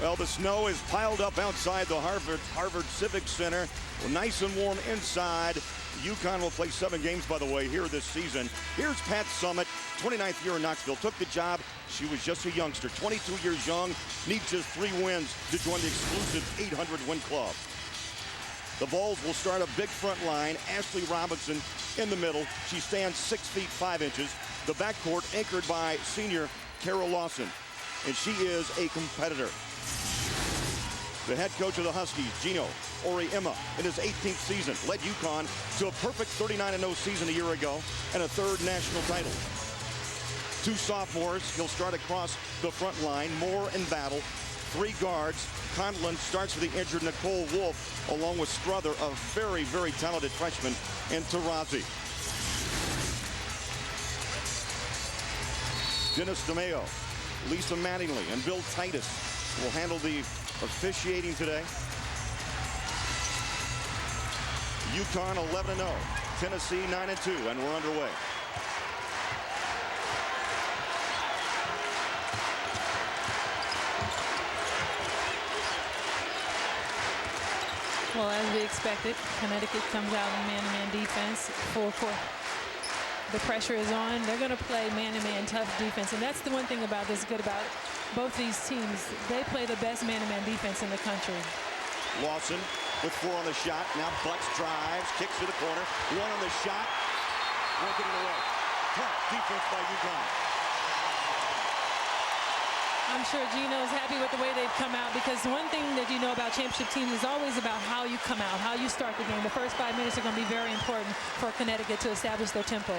Well, the snow is piled up outside the Harvard Civic Center. Well, nice and warm inside. UConn will play 7 games, by the way, here this season. Here's Pat Summitt, 29th year in Knoxville. Took the job. She was just a youngster, 22 years young. Needs just 3 wins to join the exclusive 800-win club. The Vols will start a big front line. Ashley Robinson in the middle. She stands 6 feet 5 inches. The backcourt anchored by senior Carol Lawson. And she is a competitor. The head coach of the Huskies, Gino Auriemma, in his 18th season, led UConn to a perfect 39-0 season a year ago and a 3rd national title. 2 sophomores. He'll start across the front line. Moore in battle. 3 guards. Conlon starts with the injured Nicole Wolf, along with Struther, a very, very talented freshman, and Taurasi. Dennis DeMeo, Lisa Mattingly, and Bill Titus will handle the officiating today. UConn 11-0, Tennessee 9-2, and we're underway. Well, as we expected, Connecticut comes out in man-to-man defense. The pressure is on. They're going to play man-to-man tough defense, and that's the one thing about this good about both these teams. They play the best man-to-man defense in the country. Lawson with 4 on the shot. Now Butts drives, kicks to the corner. 1 on the shot. Won't get it away. Tough defense by UConn. I'm sure Gino's happy with the way they've come out, because one thing that you know about championship teams is always about how you come out, how you start the game. The first 5 minutes are going to be very important for Connecticut to establish their tempo.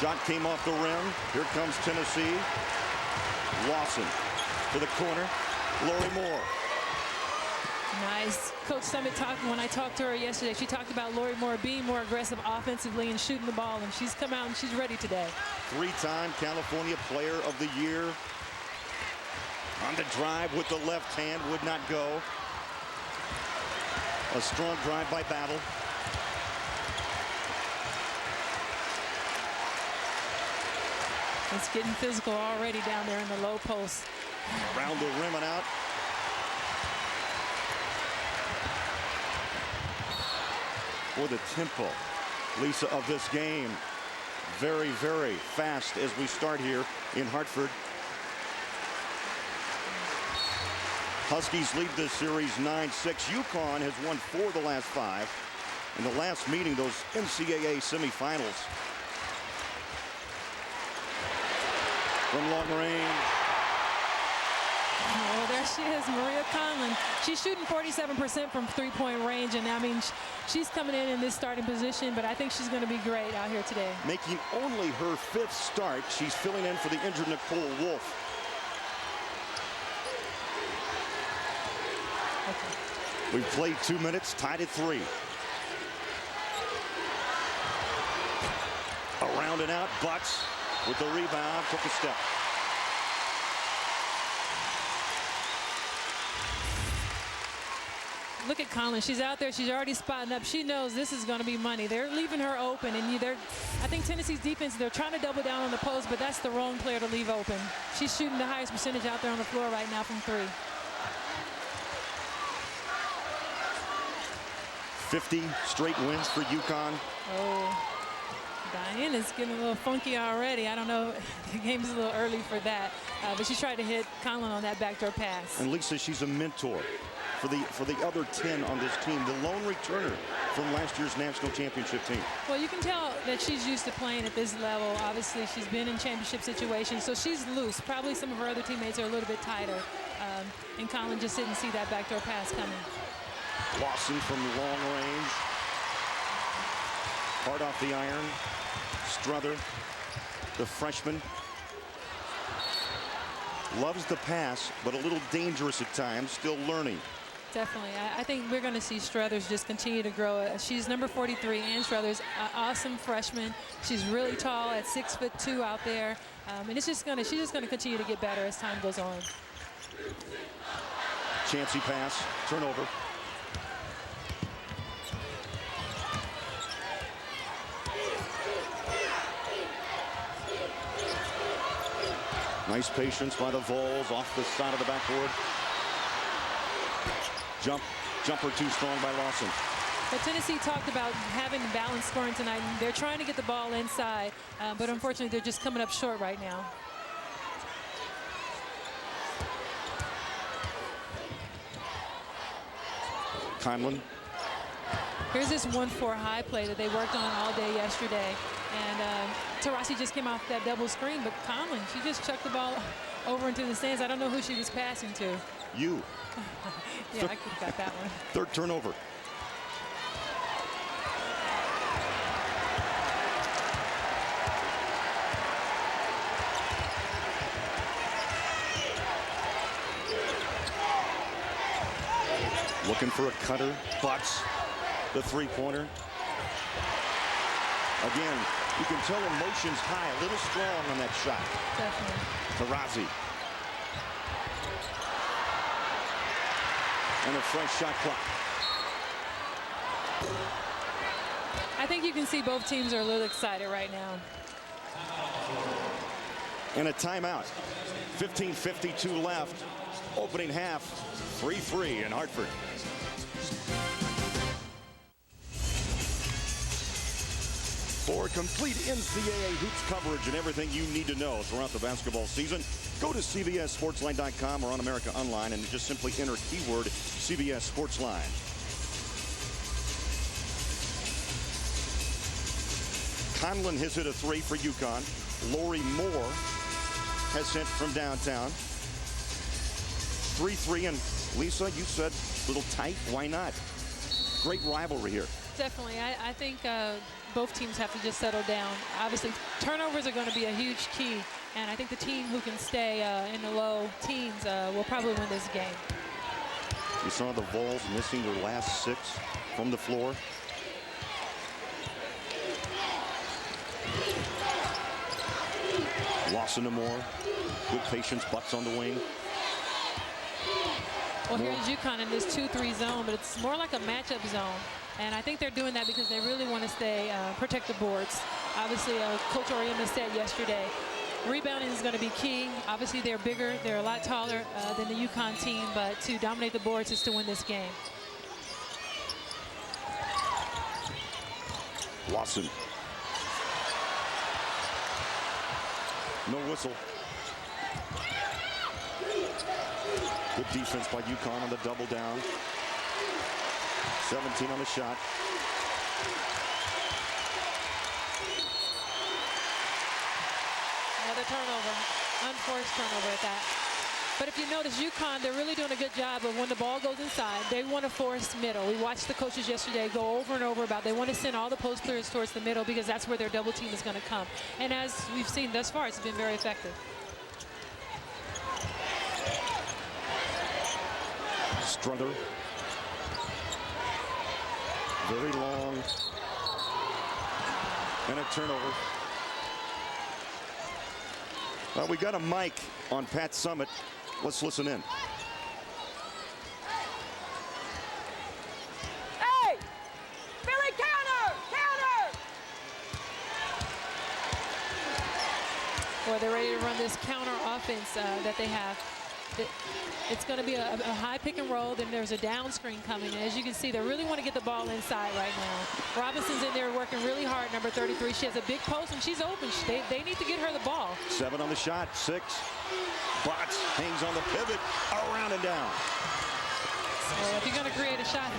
Shot came off the rim. Here comes Tennessee. Lawson to the corner. Lori Moore. Nice. Coach Summitt when I talked to her yesterday, she talked about Lori Moore being more aggressive offensively and shooting the ball, and she's come out and she's ready today. 3-time California Player of the Year. On the drive with the left hand, would not go. A strong drive by Battle. It's getting physical already down there in the low post. Around the rim and out. For the tempo, Lisa, of this game. Very, very fast as we start here in Hartford. Huskies lead this series 9-6. UConn has won 4 of the last 5. In the last meeting, those NCAA semifinals. From long range. Oh, there she is, Maria Conlon. She's shooting 47% from 3-point range, and I mean, she's coming in this starting position, but I think she's going to be great out here today. Making only her 5th start, she's filling in for the injured Nicole Wolf. Okay. We've played 2 minutes, tied at 3. Around and out, Butts with the rebound, took a step. Look at Conlon. She's out there. She's already spotting up. She knows this is going to be money. They're leaving her open, and I think Tennessee's defense, they're trying to double down on the post, but that's the wrong player to leave open. She's shooting the highest percentage out there on the floor right now from 3. 50 straight wins for UConn. Oh, Diane is getting a little funky already. I don't know. The game's a little early for that, but she tried to hit Conlon on that backdoor pass. And Lisa, she's a mentor for the other 10 on this team, the lone returner from last year's national championship team. Well, you can tell that she's used to playing at this level. Obviously, she's been in championship situations, so she's loose. Probably some of her other teammates are a little bit tighter, and Conlon just didn't see that backdoor pass coming. Lawson from long range. Hard off the iron. Struther, the freshman. Loves the pass, but a little dangerous at times, still learning. Definitely. I think we're going to see Struthers just continue to grow. She's number 43, Ann Struthers, awesome freshman. She's really tall at 6'2" out there. And she's just going to continue to get better as time goes on. Chancey pass, turnover. Nice patience by the Vols off the side of the backboard. Jumper too strong by Lawson. But Tennessee talked about having balanced scoring tonight, and they're trying to get the ball inside, but unfortunately they're just coming up short right now. Conlon. Here's this 1-4 high play that they worked on all day yesterday. And Taurasi just came off that double screen, but Conlon, she just chucked the ball over into the stands. I don't know who she was passing to. You. Yeah, I could have got that one. Third turnover. Looking for a cutter, butts the three-pointer. Again, you can tell emotion's high, a little strong on that shot. Definitely. Taurasi. And a fresh shot clock. I think you can see both teams are a little excited right now. And a timeout. 15:52 left. Opening half, 3-3 in Hartford. For complete NCAA hoops coverage and everything you need to know throughout the basketball season, go to CBSSportsline.com or on America Online and just simply enter keyword CBS Sportsline. Conlon has hit a three for UConn. Lori Moore has sent from downtown. 3-3, and Lisa, you said a little tight. Why not? Great rivalry here. Definitely. I think both teams have to just settle down. Obviously, turnovers are going to be a huge key, and I think the team who can stay in the low teens will probably win this game. You saw the Vols missing their last 6 from the floor. Lawson to Moore. Good patience, butts on the wing. Well, here's UConn in this 2-3 zone, but it's more like a matchup zone. And I think they're doing that because they really want to stay, protect the boards. Obviously, Coach Oriema said yesterday, rebounding is going to be key. Obviously, they're bigger. They're a lot taller than the UConn team, but to dominate the boards is to win this game. Lawson. No whistle. Good defense by UConn on the double down. 17 on the shot. Another turnover. Unforced turnover at that. But if you notice, UConn, they're really doing a good job of when the ball goes inside, they want to force middle. We watched the coaches yesterday go over and over about they want to send all the post clears towards the middle because that's where their double team is going to come. And as we've seen thus far, it's been very effective. Struther. Very long. And a turnover. Well, we got a mic on Pat Summitt. Let's listen in. Hey! Billy, counter! Counter! Well, they're ready to run this counter offense that they have. It's going to be a high pick and roll. Then there's a down screen coming. And as you can see, they really want to get the ball inside right now. Robinson's in there working really hard, number 33. She has a big post, and she's open. They need to get her the ball. 7 on the shot, 6. Botts hangs on the pivot, around and down. Well, if you're going to create a shot,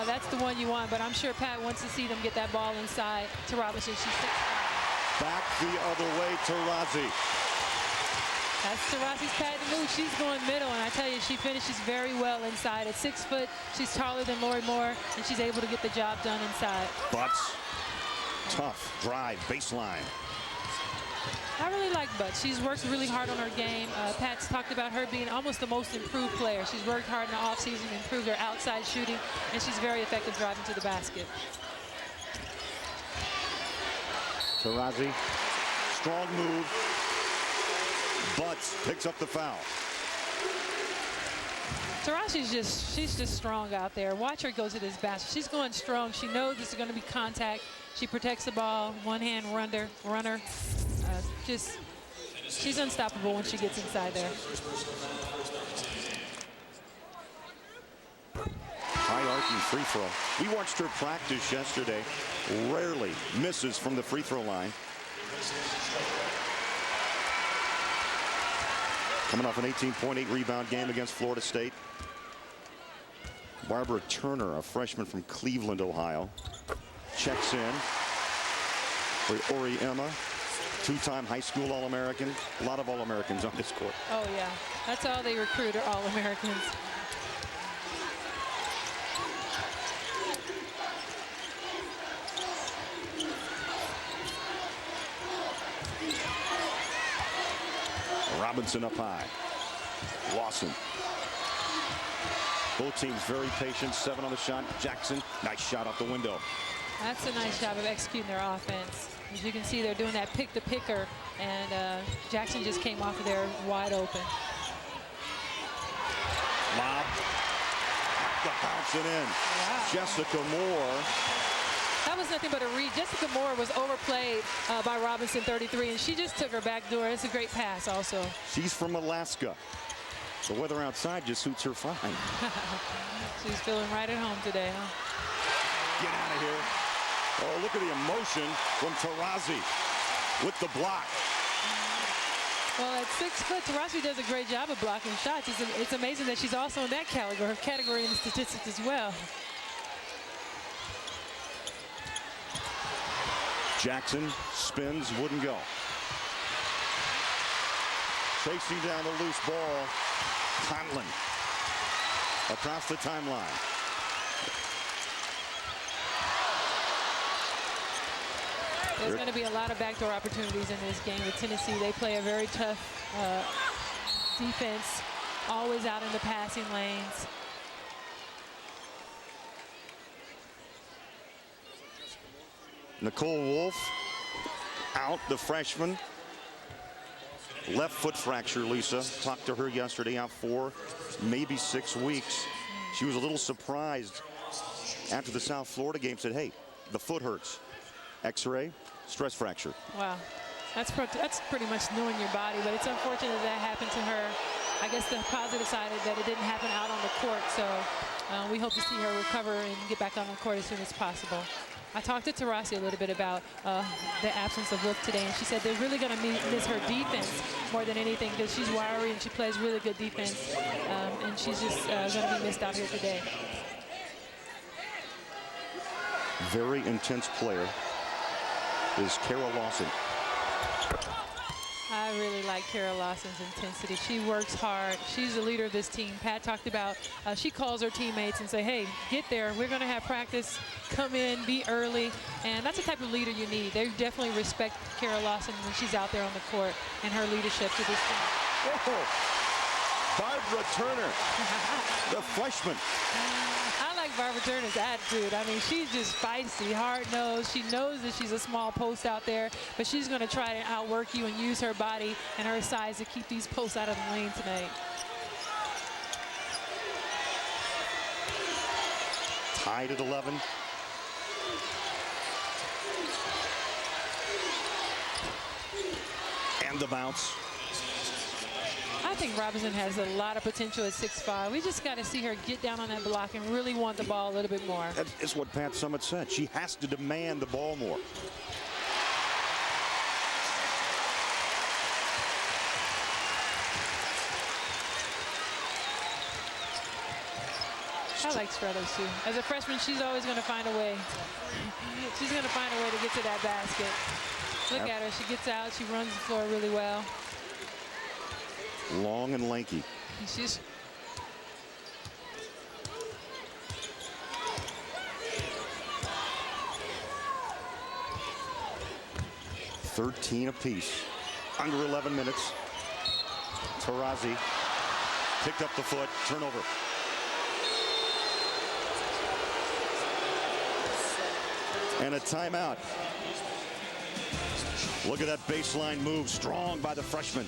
that's the one you want. But I'm sure Pat wants to see them get that ball inside to Robinson. She's 6'5". Back the other way to Taurasi. That's Taurasi's patent move. She's going middle, and I tell you, she finishes very well inside. At 6 foot, she's taller than Lori Moore, and she's able to get the job done inside. Butts, tough drive, baseline. I really like Butts. She's worked really hard on her game. Pat's talked about her being almost the most improved player. She's worked hard in the offseason, improved her outside shooting, and she's very effective driving to the basket. Taurasi, strong move. Butts picks up the foul. She's just strong out there. Watch her go to this basket. She's going strong. She knows this is going to be contact. She protects the ball. One hand runner. She's unstoppable when she gets inside there. High arcing free throw. We watched her practice yesterday. Rarely misses from the free throw line. Coming off an 18-point rebound game against Florida State. Barbara Turner, a freshman from Cleveland, Ohio, checks in. For Ori Emma, two-time high school All-American. A lot of All-Americans on this court. Oh, yeah. That's all they recruit are All-Americans. Robinson up high. Lawson. Both teams very patient. 7 on the shot. Jackson, nice shot out the window. That's a nice job of executing their offense. As you can see, they're doing that pick the picker, and Jackson just came off of there wide open. Lob. The bouncing in. Wow. Jessica Moore. That was nothing but a read. Jessica Moore was overplayed by Robinson, 33, and she just took her back door. It's a great pass also. She's from Alaska. The weather outside just suits her fine. She's feeling right at home today, huh? Get out of here. Oh, look at the emotion from Taurasi with the block. Well, at 6 foot, Taurasi does a great job of blocking shots. It's amazing that she's also in that category in the statistics as well. Jackson spins, wouldn't go. Chasing down the loose ball. Conlon across the timeline. There's going to be a lot of backdoor opportunities in this game with Tennessee. They play a very tough defense, always out in the passing lanes. Nicole Wolf out, the freshman. Left foot fracture, Lisa. Talked to her yesterday, out 4, maybe 6 weeks. She was a little surprised after the South Florida game, said, hey, the foot hurts. X-ray, stress fracture. Wow. That's pretty much knowing your body, but it's unfortunate that happened to her. I guess the positive side is that it didn't happen out on the court, so we hope to see her recover and get back on the court as soon as possible. I talked to Taurasi a little bit about the absence of Wolf today, and she said they're really going to miss her defense more than anything because she's wiry and she plays really good defense, and she's just going to be missed out here today. Very intense player is Kara Lawson. I really like Kara Lawson's intensity. She works hard. She's the leader of this team. Pat talked about she calls her teammates and say, hey, get there. We're going to have practice. Come in, be early. And that's the type of leader you need. They definitely respect Kara Lawson when she's out there on the court and her leadership to this team. Whoa. Barbara Turner, the freshman. I like Barbara Turner's attitude. I mean, she's just feisty, hard-nosed. She knows that she's a small post out there, but she's going to try to outwork you and use her body and her size to keep these posts out of the lane tonight. Tied at 11. And the bounce. I think Robinson has a lot of potential at 6'5". We just got to see her get down on that block and really want the ball a little bit more. That's what Pat Summitt said. She has to demand the ball more. I like Strelos too. As a freshman, she's always going to find a way. She's going to find a way to get to that basket. Look at her. She gets out. She runs the floor really well. Long and lanky. She's 13 apiece. Under 11 minutes. Taurasi picked up the foot. Turnover. And a timeout. Look at that baseline move. Strong by the freshman.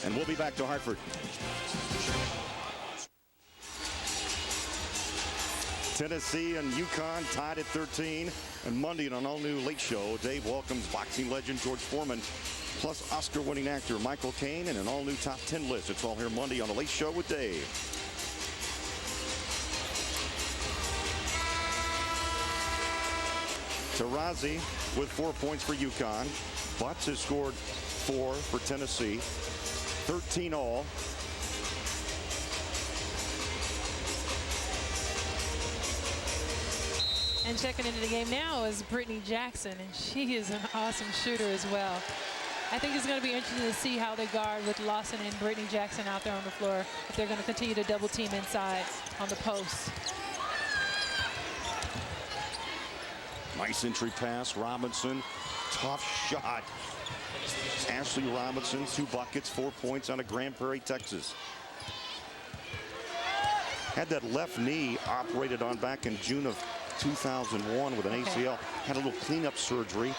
And we'll be back to Hartford. Tennessee and UConn tied at 13. And Monday on an all-new Late Show, Dave welcomes boxing legend George Foreman, plus Oscar-winning actor Michael Caine, and an all-new top 10 list. It's all here Monday on the Late Show with Dave. Taurasi with 4 points for UConn. Butts has scored 4 for Tennessee. 13 all. And checking into the game now is Brittany Jackson, and she is an awesome shooter as well. I think it's going to be interesting to see how they guard with Lawson and Brittany Jackson out there on the floor, if they're going to continue to double team inside on the post. Nice entry pass, Robinson. Tough shot. Ashley Robinson, 2 buckets, 4 points out of Grand Prairie, Texas. Had that left knee operated on back in June of 2001 with an ACL. Had a little cleanup surgery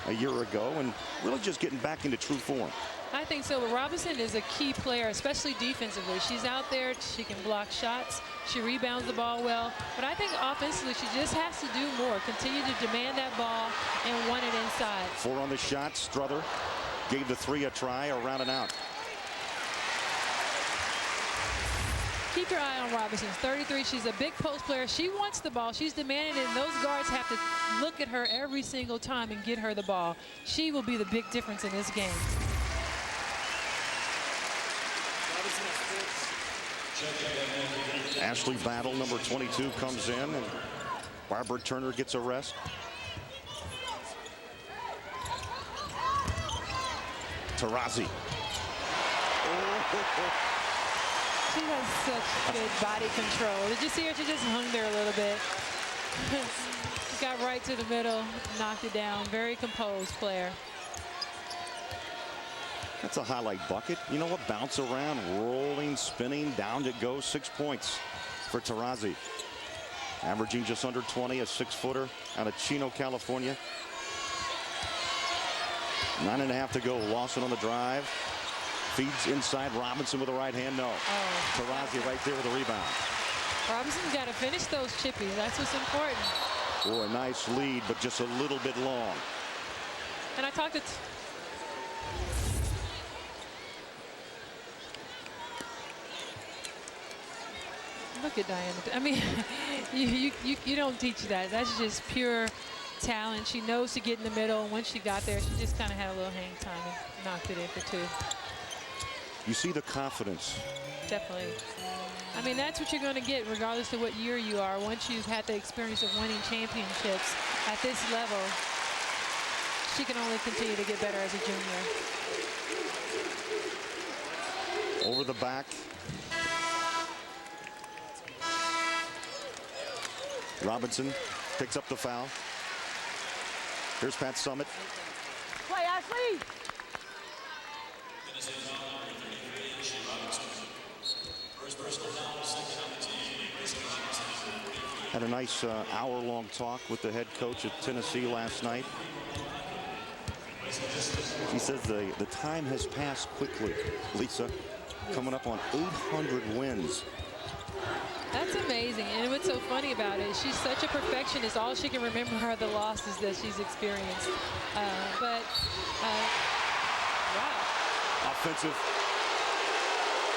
a year ago and really just getting back into true form. I think so. But Robinson is a key player, especially defensively. She's out there. She can block shots. She rebounds the ball well. But I think offensively, she just has to do more. Continue to demand that ball and want it inside. 4 on the shot. Struther gave the 3 a try, around and out. Keep your eye on Robinson. 33. She's a big post player. She wants the ball. She's demanding it, and those guards have to look at her every single time and get her the ball. She will be the big difference in this game. Ashley Battle, number 22, comes in, and Barbara Turner gets a rest. Taurasi. She has such good body control. Did you see her? She just hung there a little bit. Got right to the middle, knocked it down. Very composed player. That's a highlight bucket. You know what? Bounce around, rolling, spinning, down it goes. 6 points for Taurasi. Averaging just under 20, a 6-footer out of Chino, California. 9.5 to go. Lawson on the drive. Feeds inside. Robinson with a right hand. No. Oh. Taurasi right there with a rebound. Robinson's got to finish those chippies. That's what's important. Oh, a nice lead, but just a little bit long. And I talked to... Look at Diana. I mean, you don't teach that. That's just pure talent. She knows to get in the middle. And once she got there, she just kind of had a little hang time and knocked it in for 2. You see the confidence. Definitely. I mean, that's what you're going to get regardless of what year you are. Once you've had the experience of winning championships at this level, she can only continue to get better as a junior. Over the back. Robinson picks up the foul. Here's Pat Summitt. Play, Ashley. Had a nice hour-long talk with the head coach at Tennessee last night. He says the time has passed quickly, Lisa. Coming up on 800 wins. That's amazing. And what's so funny about it is she's such a perfectionist. All she can remember are the losses that she's experienced. Wow. Offensive.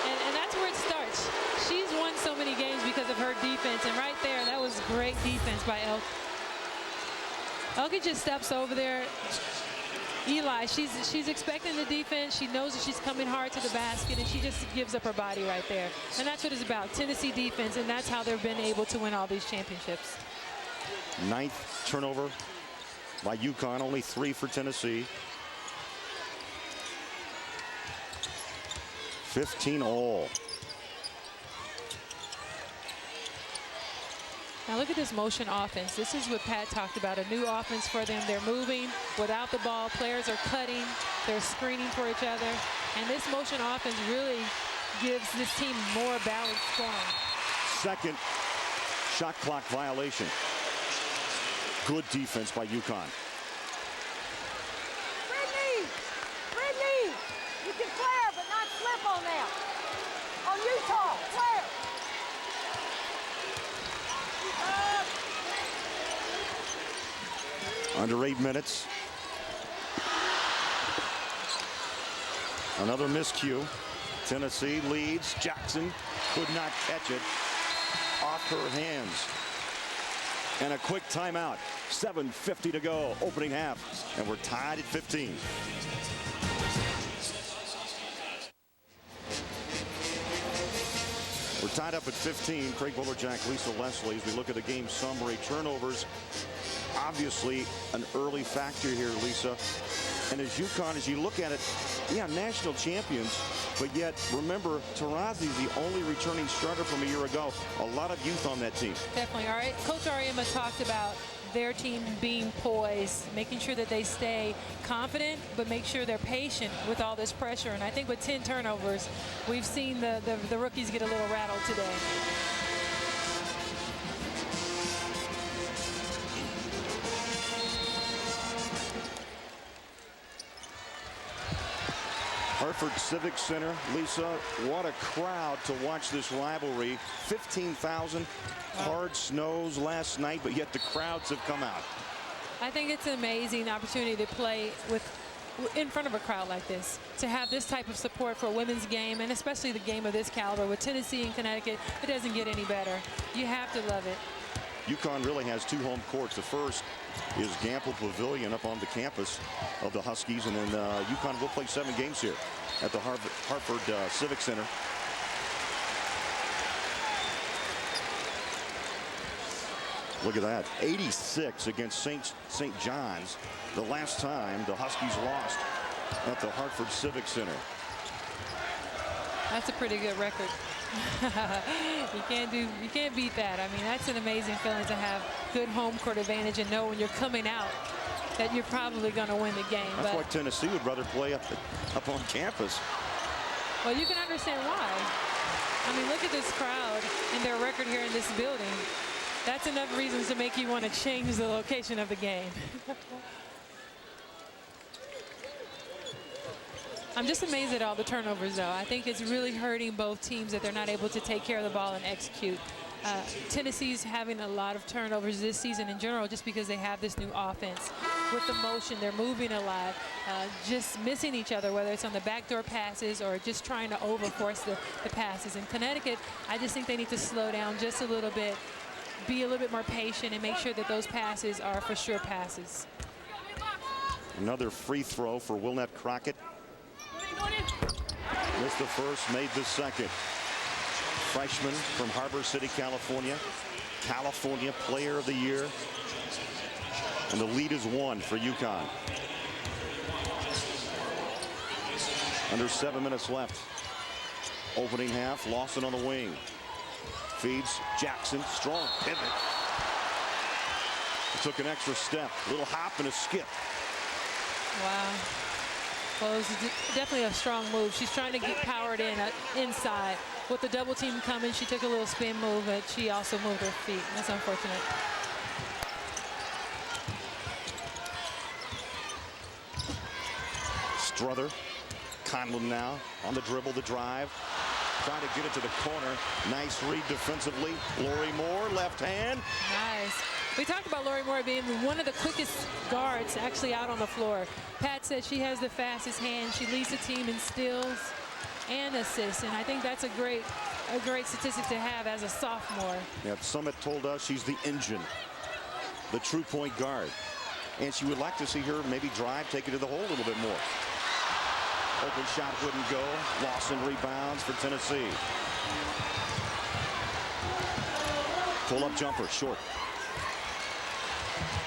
And that's where it starts. She's won so many games because of her defense. And right there, that was great defense by Elke. Elke just steps over there. Eli, she's expecting the defense. She knows that she's coming hard to the basket, and she just gives up her body right there. And that's what it's about, Tennessee defense, and that's how they've been able to win all these championships. 9th turnover by UConn, only 3 for Tennessee. 15 all. Now look at this motion offense. This is what Pat talked about, a new offense for them. They're moving without the ball. Players are cutting. They're screening for each other. And this motion offense really gives this team more balanced scoring. Second shot clock violation. Good defense by UConn. Brittany, you can flare, but not slip on them. On Utah, flare. Under 8 minutes. Another miscue. Tennessee leads. Jackson could not catch it off her hands. And a quick timeout. 7:50 to go, opening half, and we're tied at 15. We're tied up at 15. Craig Bolerjack, Lisa Leslie. As we look at the game summary, turnovers, obviously an early factor here, Lisa. And as UConn, as you look at it, yeah, national champions, but yet remember, Tarazi's the only returning starter from a year ago. A lot of youth on that team. Definitely. All right. Coach Ariema talked about their team being poised, making sure that they stay confident, but make sure they're patient with all this pressure. And I think with 10 turnovers, we've seen the rookies get a little rattled today. Hartford Civic Center, Lisa, what a crowd to watch this rivalry. 15,000. Hard snows last night, but yet the crowds have come out. I think it's an amazing opportunity to play in front of a crowd like this, to have this type of support for a women's game, and especially the game of this caliber with Tennessee and Connecticut. It doesn't get any better. You have to love it. UConn really has 2 home courts. The first is Gamble Pavilion up on the campus of the Huskies, and then UConn will play 7 games here at the Hartford Civic Center. Look at that, 86 against St. John's. The last time the Huskies lost at the Hartford Civic Center. That's a pretty good record. You can't beat that. I mean, that's an amazing feeling to have good home court advantage and know when you're coming out that you're probably going to win the game. That's why Tennessee would rather play up on campus. Well, you can understand why. I mean, look at this crowd and their record here in this building. That's enough reasons to make you want to change the location of the game. I'm just amazed at all the turnovers, though. I think it's really hurting both teams that they're not able to take care of the ball and execute. Tennessee's having a lot of turnovers this season in general just because they have this new offense. With the motion, they're moving a lot, just missing each other, whether it's on the backdoor passes or just trying to overforce the passes. In Connecticut, I just think they need to slow down just a little bit, be a little bit more patient, and make sure that those passes are for sure passes. Another free throw for Wilnette Crockett. Missed the first, made the second. Freshman from Harbor City, California. California Player of the Year. And the lead is 1 for UConn. Under 7 minutes left. Opening half, Lawson on the wing. Feeds Jackson, strong pivot. Took an extra step, little hop and a skip. Wow. Well, it was definitely a strong move. She's trying to get powered inside. With the double team coming, she took a little spin move, but she also moved her feet. That's unfortunate. Struther, Conlon now on the dribble, the drive. Trying to get it to the corner. Nice read defensively. Lori Moore, left hand. Nice. We talked about Lori Moore being one of the quickest guards actually out on the floor. Pat said she has the fastest hand. She leads the team in steals and assists, and I think that's a great statistic to have as a sophomore. Yeah, Summit told us she's the engine, the true point guard, and she would like to see her maybe drive, take it to the hole a little bit more. Open shot wouldn't go. Lawson rebounds for Tennessee. Pull-up jumper, short.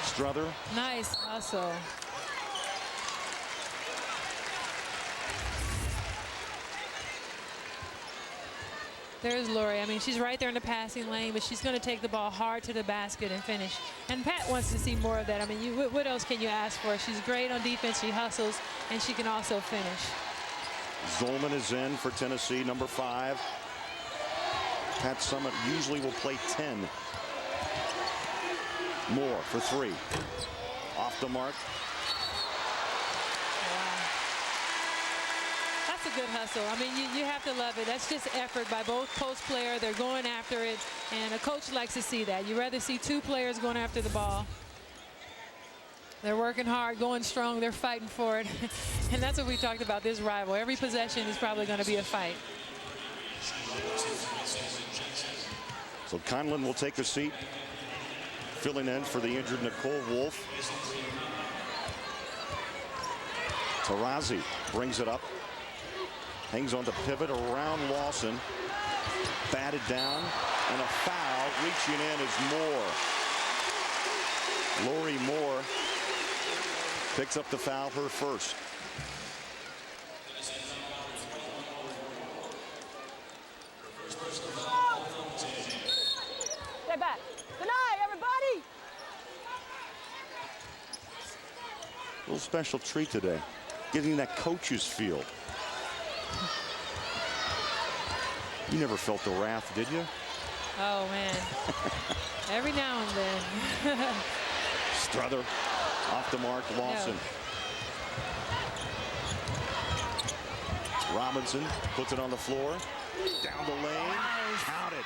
Struther. Nice hustle. There's Lori. I mean, she's right there in the passing lane, but she's going to take the ball hard to the basket and finish. And Pat wants to see more of that. I mean, what else can you ask for? She's great on defense. She hustles, and she can also finish. Zolman is in for Tennessee, number 5. Pat Summit usually will play 10. Moore for 3. Off the mark. That's a good hustle. I mean, you have to love it. That's just effort by both post player. They're going after it, and a coach likes to see that. You rather see 2 players going after the ball. They're working hard, going strong. They're fighting for it. And that's what we talked about, this rival. Every possession is probably going to be a fight. So Conlon will take a seat, filling in for the injured Nicole Wolf. Taurasi brings it up. Hangs on the pivot around Lawson. Batted down. And a foul. Reaching in is Moore. Lori Moore picks up the foul, her first. Stay back. Good night, everybody. A little special treat today. Getting that coach's feel. You never felt the wrath, did you? Oh, man. Every now and then. Struther off the mark. Lawson. No. Robinson puts it on the floor. Down the lane. Nice. Count it.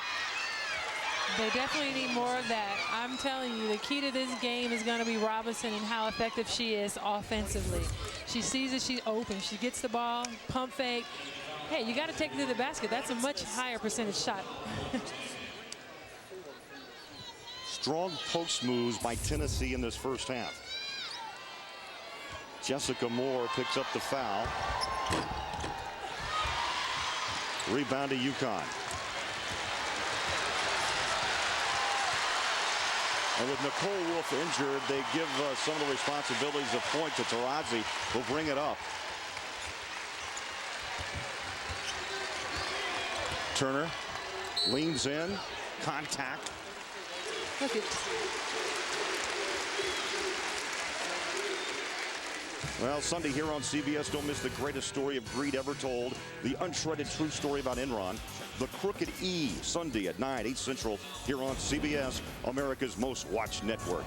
They definitely need more of that. I'm telling you, the key to this game is going to be Robinson and how effective she is offensively. She sees that she's open. She gets the ball, pump fake. Hey, you got to take it to the basket. That's a much higher percentage shot. Strong post moves by Tennessee in this first half. Jessica Moore picks up the foul. Rebound to UConn. And with Nicole Wolf injured, they give some of the responsibilities of point to Taurasi, who'll bring it up. Turner leans in, contact. Look at. Well, Sunday here on CBS, don't miss the greatest story of greed ever told. The unshredded true story about Enron. The Crooked E, Sunday at 9, 8 Central, here on CBS, America's most watched network.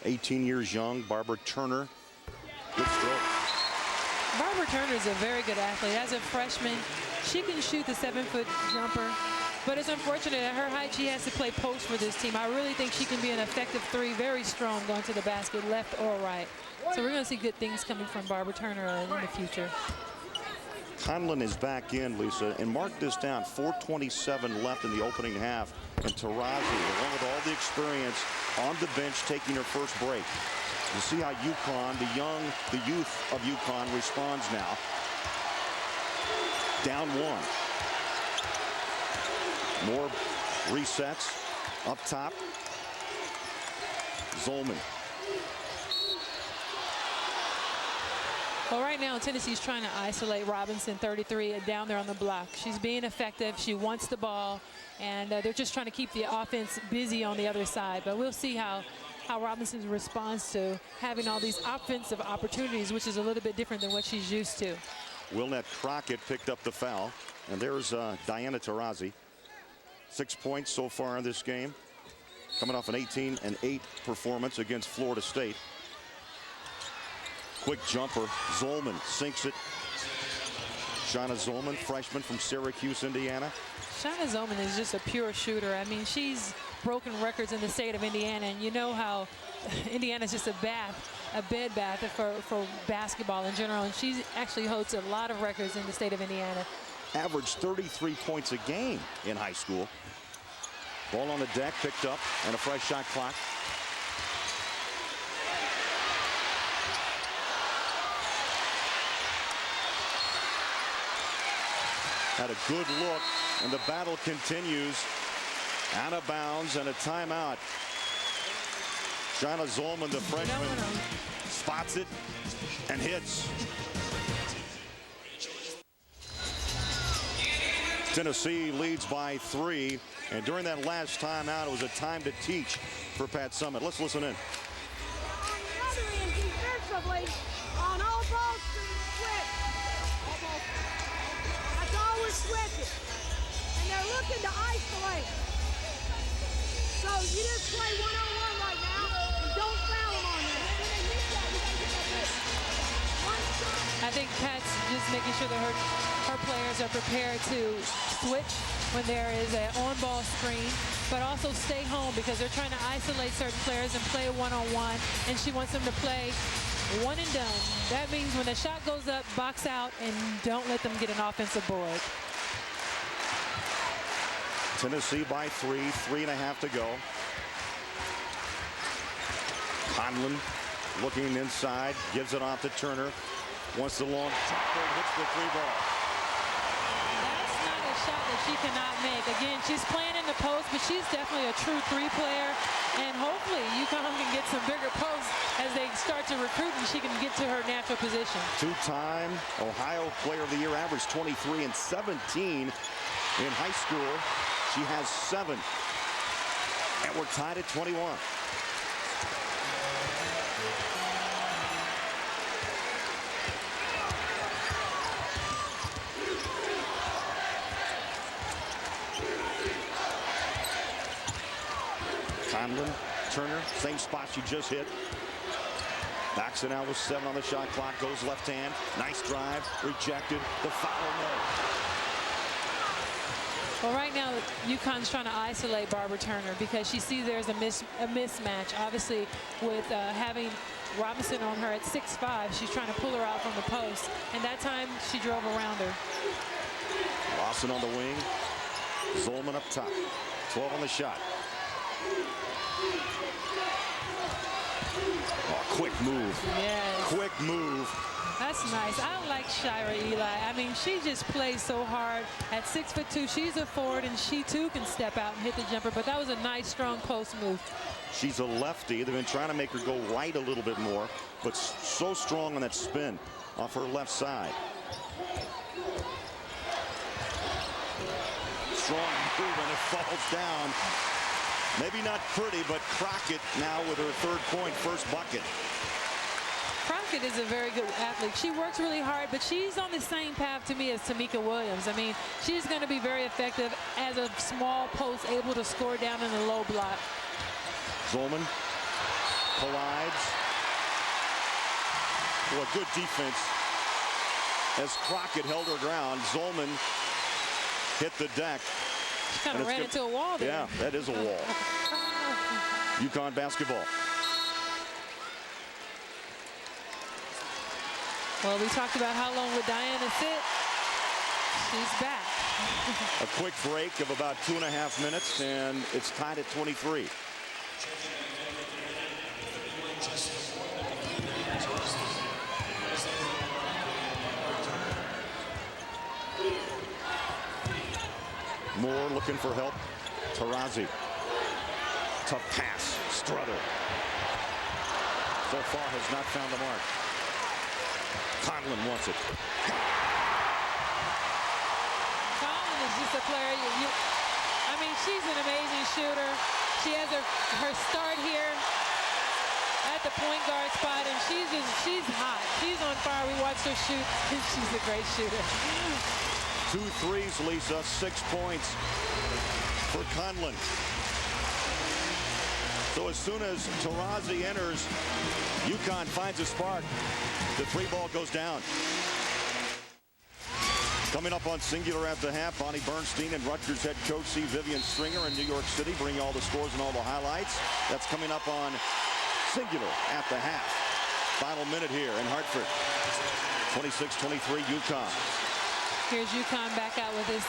"18 years young, Barbara Turner. Good stroke. Barbara Turner is a very good athlete. As a freshman, she can shoot the 7-foot jumper. But it's unfortunate at her height, she has to play post for this team. I really think she can be an effective three, very strong going to the basket, left or right. So we're going to see good things coming from Barbara Turner in the future. Conlon is back in, Lisa, and mark this down, 4:27 left in the opening half. And Taurasi, along with all the experience, on the bench taking her first break. You see how UConn, the youth of UConn responds now. Down one. More resets up top. Zolman. Well, right now, Tennessee's trying to isolate Robinson, 33, down there on the block. She's being effective. She wants the ball, and they're just trying to keep the offense busy on the other side. But we'll see how Robinson responds to having all these offensive opportunities, which is a little bit different than what she's used to. Wilnette Crockett picked up the foul, and there's Diana Taurasi. 6 points so far in this game, coming off an 18-8 performance against Florida State. Quick jumper. Zolman sinks it. Shauna Zolman, freshman from Syracuse, Indiana. Shauna Zolman is just a pure shooter. I mean, she's broken records in the state of Indiana, and you know how Indiana's just a bed bath for basketball in general, and she actually holds a lot of records in the state of Indiana. Averaged 33 points a game in high school. Ball on the deck, picked up, and a fresh shot clock. Had a good look, and the battle continues. Out of bounds and a timeout. Shauna Zolman, the freshman, spots it and hits. Tennessee leads by 3, and during that last timeout, it was a time to teach for Pat Summitt. Let's listen in. Defensively, on all balls, switch. That's all we're switching. And they're looking to isolate. So you just play one-on-one right now, and don't foul them on that. I think Pat's just making sure that her players are prepared to switch when there is an on-ball screen, but also stay home because they're trying to isolate certain players and play one-on-one, and she wants them to play one and done. That means when the shot goes up, box out, and don't let them get an offensive board. Tennessee by 3, 3.5 to go. Conlon looking inside, gives it off to Turner. Wants the long shot, hits the 3-ball. That's not a shot that she cannot make. Again, she's playing in the post, but she's definitely a true 3 player. And hopefully UConn can get some bigger posts as they start to recruit and she can get to her natural position. Two-time Ohio Player of the Year, average 23 and 17 in high school. She has 7. And we're tied at 21. Conlon, Turner, same spot she just hit. Backs it out with 7 on the shot clock. Goes left hand. Nice drive. Rejected. The foul, no. Well, right now, UConn's trying to isolate Barbara Turner because she sees there's a mismatch. Obviously, with having Robinson on her at 6'5", she's trying to pull her out from the post. And that time, she drove around her. Lawson on the wing. Zolman up top. 12 on the shot. Oh, quick move. Yes. Quick move. That's nice. I like Shira Eli. I mean, she just plays so hard. At 6'2", she's a forward, and she too can step out and hit the jumper. But that was a nice, strong post move. She's a lefty. They've been trying to make her go right a little bit more, but so strong on that spin off her left side. Strong move, and it falls down. Maybe not pretty, but Crockett now with her 3rd point, 1st bucket. Crockett is a very good athlete. She works really hard, but she's on the same path to me as Tamika Williams. I mean, she's going to be very effective as a small post, able to score down in the low block. Zolman collides. Well, good defense as Crockett held her ground. Zolman hit the deck. She kind of ran into a wall there. Yeah, that is a wall. UConn basketball. Well, we talked about how long would Diana sit. She's back. A quick break of about 2.5 minutes, and it's tied at 23. Moore looking for help. Taurasi. Tough pass. Struther. So far has not found the mark. Conlon wants it. Conlon is just a player. I mean, she's an amazing shooter. She has her start here at the point guard spot, and she's hot. She's on fire. We watched her shoot. She's a great shooter. 2 threes, Lisa. 6 points for Conlon. So as soon as Taurasi enters, UConn finds a spark. The 3-ball goes down. Coming up on Singular at the half, Bonnie Bernstein and Rutgers head coach C. Vivian Stringer in New York City bring all the scores and all the highlights. That's coming up on Singular at the half. Final minute here in Hartford. 26-23 UConn. Here's UConn back out with this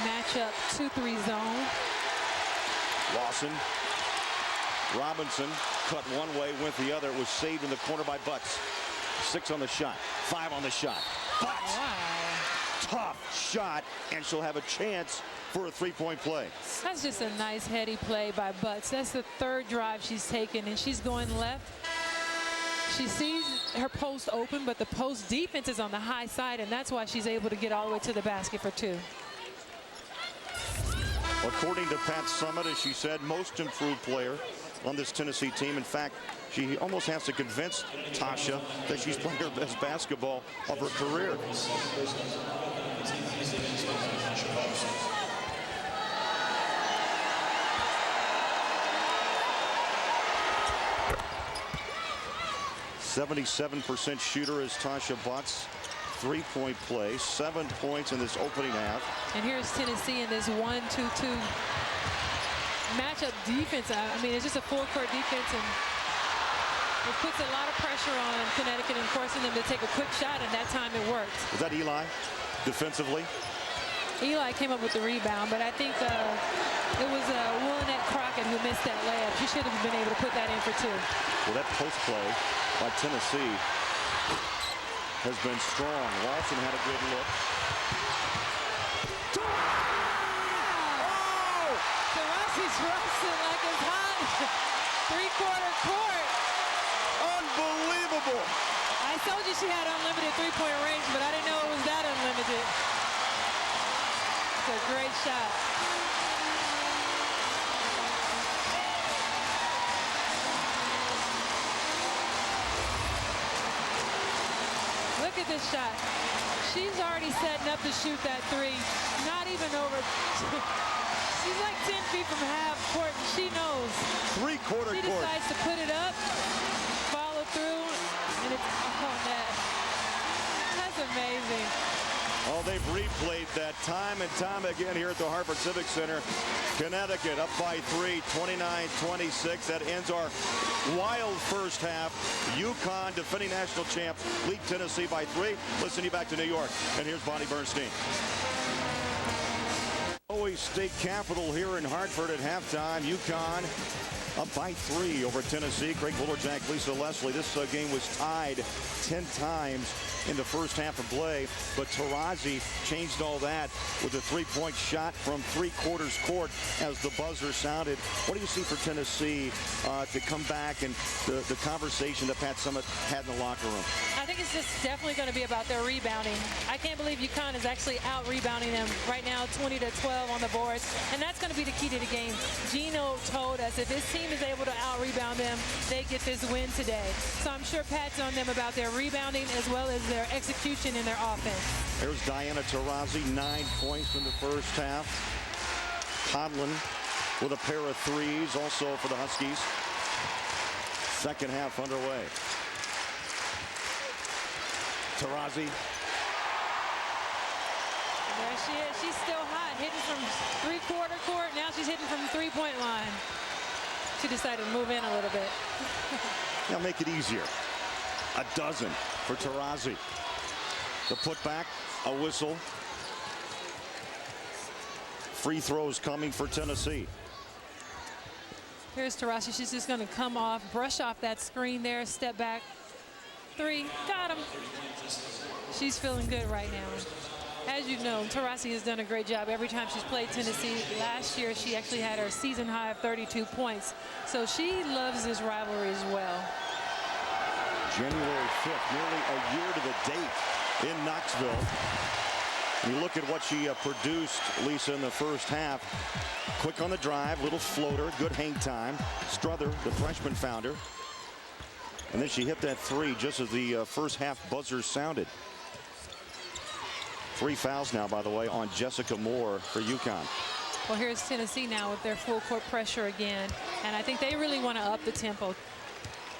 matchup 2-3 zone. Lawson. Robinson cut one way, went the other. It was saved in the corner by Butts. 6 on the shot. 5 on the shot. Butts. Wow. Tough shot, and she'll have a chance for a 3-point play. That's just a nice heady play by Butts. That's the 3rd drive she's taken, and she's going left. She sees her post open, but the post defense is on the high side, and that's why she's able to get all the way to the basket for 2. According to Pat Summitt, as she said, most improved player on this Tennessee team. In fact, she almost has to convince Tasha that she's playing her best basketball of her career. .77% shooter is Tasha Butts. three-point play, 7 points in this opening half. And here's Tennessee in this 1-2-2 matchup defense. I mean, it's just a full-court defense, and it puts a lot of pressure on Connecticut and forcing them to take a quick shot, and that time it worked. Was that Eli defensively? Eli came up with the rebound, but I think it was Willinette Crockett who missed that layup. She should have been able to put that in for 2. Well, that post play by Tennessee has been strong. Lawson had a good look. Oh! Tarassi's rusting like it's hot. Three-quarter court. Unbelievable. I told you she had unlimited three-point range, but I didn't know it was that unlimited. It's a great shot. Look at this shot. She's already setting up to shoot that 3. Not even over. She's like 10 feet from half court, and she knows. Three-quarter court. She decides to put it up, follow through, and it's on net. That's amazing. Oh, they've replayed that time and time again here at the Harvard Civic Center. Connecticut up by 3, 29-26. That ends our wild first half. UConn, defending national champs, lead Tennessee by 3. Listen you back to New York. And here's Bonnie Bernstein. Always state capital here in Hartford at halftime. UConn up by 3 over Tennessee. Craig Bullerjack, Lisa Leslie. This game was tied 10 times in the first half of play, but Taurasi changed all that with a three-point shot from three-quarters court as the buzzer sounded. What do you see for Tennessee to come back and the conversation that Pat Summitt had in the locker room? I think it's just definitely going to be about their rebounding. I can't believe UConn is actually out-rebounding them right now, 20-12 on the boards, and that's going to be the key to the game. Gino told us if his team is able to out-rebound them, they get this win today. So I'm sure Pat's on them about their rebounding as well as their execution in their offense. There's Diana Taurasi, 9 points in the first half. Conlon with a pair of threes also for the Huskies. Second half underway. Taurasi. There she is. She's still hot, hitting from three-quarter court. Now she's hitting from the three-point line. She decided to move in a little bit. Now make it easier. A dozen for Taurasi. The putback, a whistle. Free throws coming for Tennessee. Here's Taurasi. She's just going to come off, brush off that screen there, step back. 3, got him. She's feeling good right now. As you know, Taurasi has done a great job every time she's played Tennessee. Last year, she actually had her season high of 32 points. So she loves this rivalry as well. January 5th, nearly a year to the date in Knoxville. You look at what she produced, Lisa, in the first half. Quick on the drive, little floater, good hang time. Strother, the freshman, found her. And then she hit that 3 just as the first half buzzer sounded. 3 fouls now, by the way, on Jessica Moore for UConn. Well, here's Tennessee now with their full court pressure again. And I think they really want to up the tempo.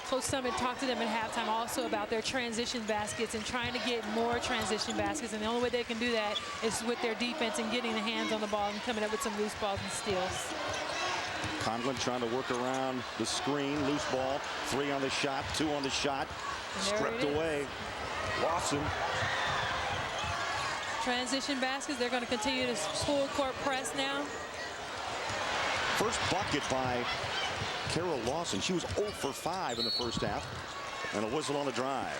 Coach Summitt talked to them at halftime also about their transition baskets and trying to get more transition baskets. And the only way they can do that is with their defense and getting the hands on the ball and coming up with some loose balls and steals. Conlon trying to work around the screen. Loose ball. 3 on the shot. 2 on the shot. Stripped away. Lawson. Transition baskets. They're going to continue to full court press now. First bucket by Carol Lawson. She was 0 for 5 in the first half. And a whistle on the drive.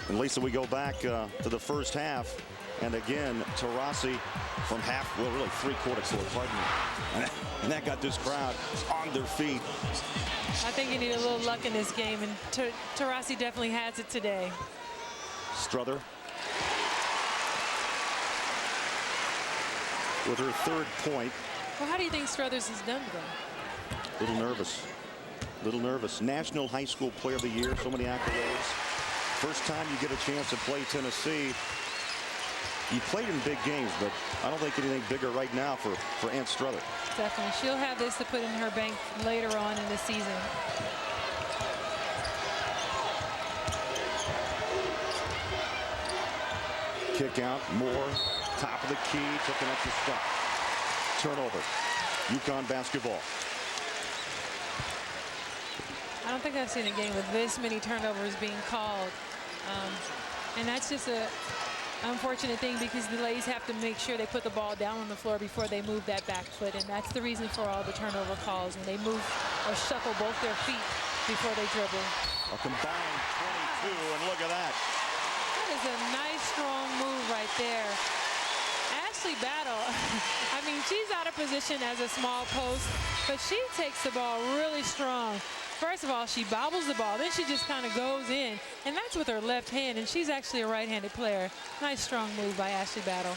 And Lisa, we go back to the first half. And again, Taurasi from half, well, really three-quarter court, pardon me. And that got this crowd on their feet. I think you need a little luck in this game, and Taurasi definitely has it today. Strother with her 3rd point. Well, how do you think Struthers has done today? Little nervous. Little nervous. National High School Player of the Year, so many accolades. First time you get a chance to play Tennessee. You played in big games, but I don't think anything bigger right now for Ann Struther. Definitely. She'll have this to put in her bank later on in the season. Kick out, Moore, top of the key, took an extra step. Turnover. UConn basketball. I don't think I've seen a game with this many turnovers being called. And that's just a unfortunate thing because the ladies have to make sure they put the ball down on the floor before they move that back foot. And that's the reason for all the turnover calls, when they move or shuffle both their feet before they dribble. A combined 22, and look at that. That is a nice, strong move right there. Ashley Battle, I mean, she's out of position as a small post, but she takes the ball really strong. First of all, she bobbles the ball, then she just kind of goes in, and that's with her left hand, and she's actually a right-handed player. Nice, strong move by Ashley Battle.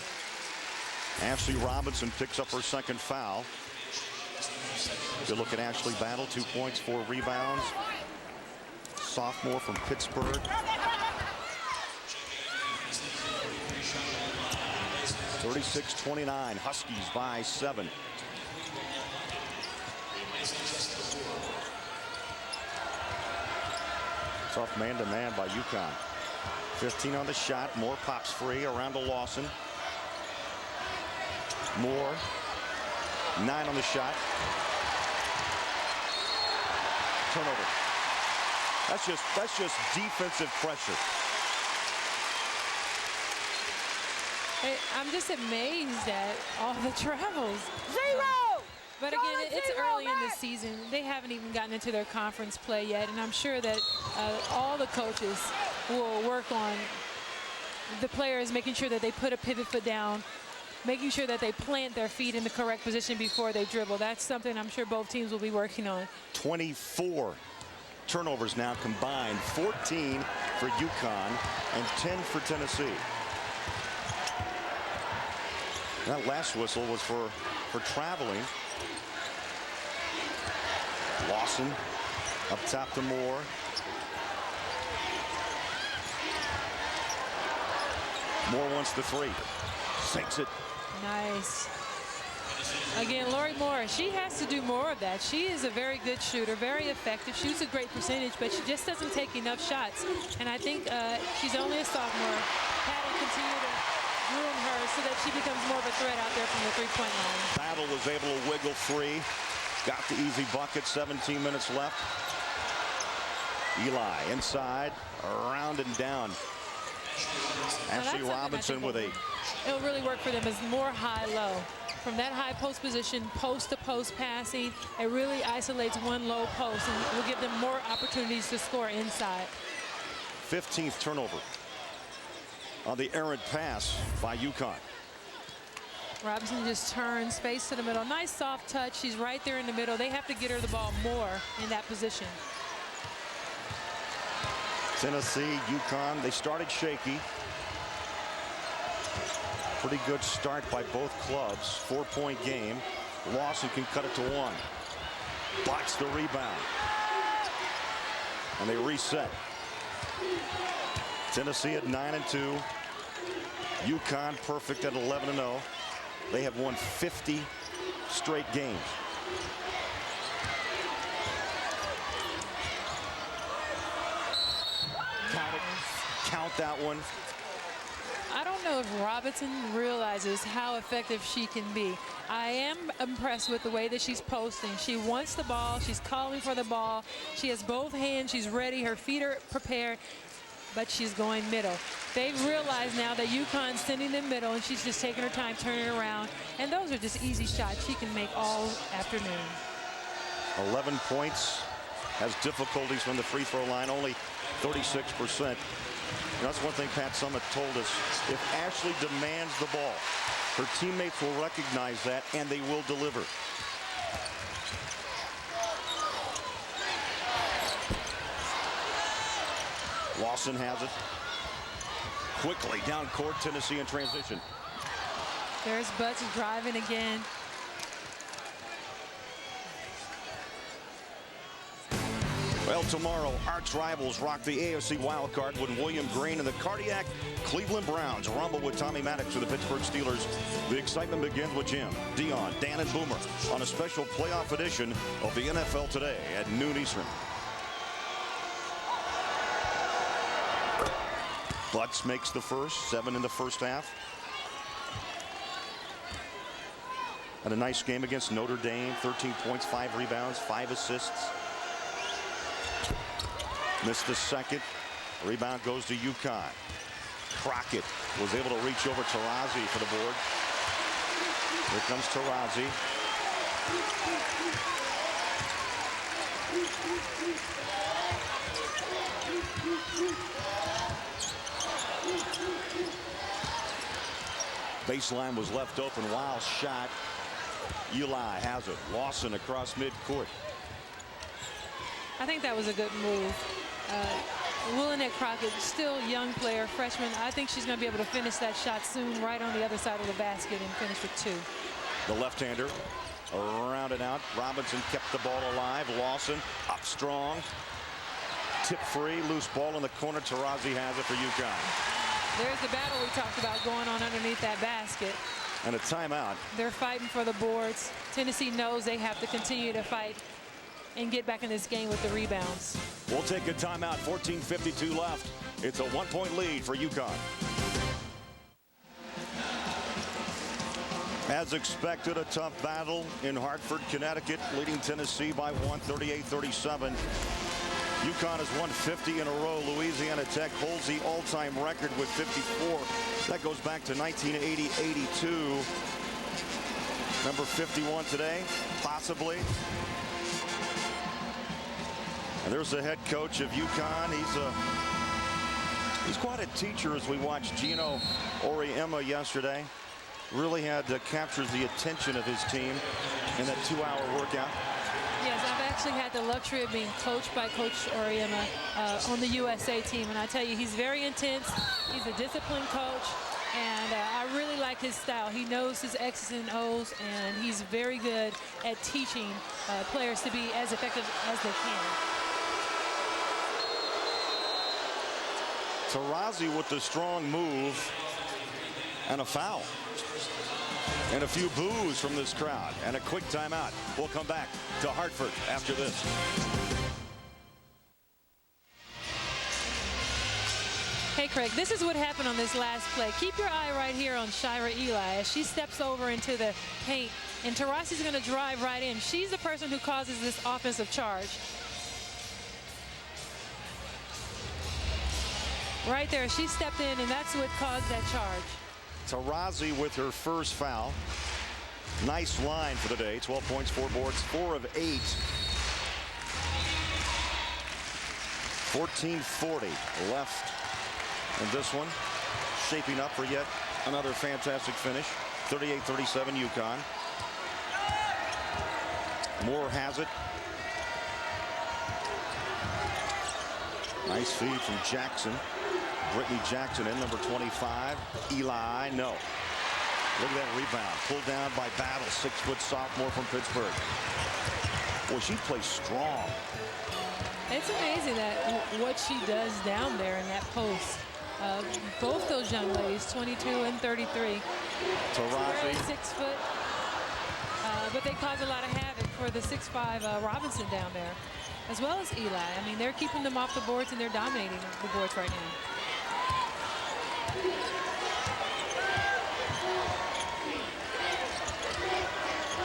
Ashley Robinson picks up her second foul. Good look at Ashley Battle, 2 points, 4 rebounds. Sophomore from Pittsburgh. 36-29, Huskies by 7. Tough man-to-man by UConn. 15 on the shot. Moore pops free around to Lawson. Moore, 9 on the shot. Turnover. That's just defensive pressure. I'm just amazed at all the travels. 0. But again, it's early in the season. They haven't even gotten into their conference play yet, and I'm sure that all the coaches will work on the players, making sure that they put a pivot foot down, making sure that they plant their feet in the correct position before they dribble. That's something I'm sure both teams will be working on. 24 turnovers now combined, 14 for UConn and 10 for Tennessee. That last whistle was for traveling. Lawson up top to Moore. Moore wants the 3. Sinks it. Nice. Again, Lori Moore, she has to do more of that. She is a very good shooter, very effective, shoots a great percentage, but she just doesn't take enough shots. And I think she's only a sophomore. Patty continue to groom her so that she becomes more of a threat out there from the three-point line. Battle was able to wiggle free. Got the easy bucket, 17 minutes left. Eli inside, around and down. Ashley Robinson with a... It'll really work for them as more high-low. From that high post position, post-to-post passing, it really isolates one low post and will give them more opportunities to score inside. 15th turnover on the errant pass by UConn. Robinson just turns, face to the middle. Nice soft touch. She's right there in the middle. They have to get her the ball more in that position. Tennessee, UConn, they started shaky. Pretty good start by both clubs. 4-point game. Lawson can cut it to 1. Blocks the rebound. And they reset. Tennessee at 9-2. UConn perfect at 11-0. They have won 50 straight games. Count it. Count that one. I don't know if Robinson realizes how effective she can be. I am impressed with the way that she's posting. She wants the ball. She's calling for the ball. She has both hands. She's ready. Her feet are prepared. But she's going middle. They've realized now that UConn's sending them middle, and she's just taking her time, turning it around. And those are just easy shots she can make all afternoon. 11 points. Has difficulties from the free throw line, only 36%. And that's one thing Pat Summitt told us. If Ashley demands the ball, her teammates will recognize that, and they will deliver. Lawson has it. Quickly down court, Tennessee in transition. There's Butts driving again. Well, tomorrow, arch rivals rock the AFC wildcard when William Green and the cardiac Cleveland Browns rumble with Tommy Maddox of the Pittsburgh Steelers. The excitement begins with Jim, Dion, Dan, and Boomer on a special playoff edition of the NFL Today at noon Eastern. Butts makes the first, 7 in the first half. Had a nice game against Notre Dame, 13 points, 5 rebounds, 5 assists. Missed the second. Rebound goes to UConn. Crockett was able to reach over Taurasi for the board. Here comes Taurasi. Baseline was left open. Wild shot. Eli has it. Lawson across midcourt. I think that was a good move. Willinette Crockett, still young player, freshman. I think she's going to be able to finish that shot soon, right on the other side of the basket, and finish with 2. The left-hander around and out. Robinson kept the ball alive. Lawson up strong. Tip free. Loose ball in the corner. Taurasi has it for UConn. There's the battle we talked about going on underneath that basket. And a timeout. They're fighting for the boards. Tennessee knows they have to continue to fight and get back in this game with the rebounds. We'll take a timeout. 14:52 left. It's a 1-point lead for UConn. As expected, a tough battle in Hartford, Connecticut, leading Tennessee by 1, 38-37. UConn has won 50 in a row. Louisiana Tech holds the all-time record with 54. That goes back to 1980-82. Number 51 today, possibly. And there's the head coach of UConn. He's quite a teacher, as we watched Gino Auriemma yesterday. Really had captures the attention of his team in that 2-hour workout. Yes, I've actually had the luxury of being coached by Coach Auriemma on the USA team, and I tell you, he's very intense. He's a disciplined coach, and I really like his style. He knows his X's and O's, and he's very good at teaching players to be as effective as they can. Taurasi with the strong move and a foul. And a few boos from this crowd and a quick timeout. We'll come back to Hartford after this. Hey, Craig, this is what happened on this last play. Keep your eye right here on Shira Eli as she steps over into the paint, and Taurasi's going to drive right in. She's the person who causes this offensive charge. Right there, she stepped in, and that's what caused that charge. Taurasi with her first foul. Nice line for the day. 12 points, 4 boards, 4 of 8. 14:40 left in this one. Shaping up for yet another fantastic finish. 38-37 UConn. Moore has it. Nice feed from Jackson. Brittany Jackson in, number 25. Eli, no. Look at that rebound. Pulled down by Battle, 6-foot sophomore from Pittsburgh. Boy, she plays strong. It's amazing that what she does down there in that post. Both those young ladies, 22 and 33. Taurasi. 6 foot. But they cause a lot of havoc for the 6'5" Robinson down there, as well as Eli. I mean, they're keeping them off the boards, and they're dominating the boards right now.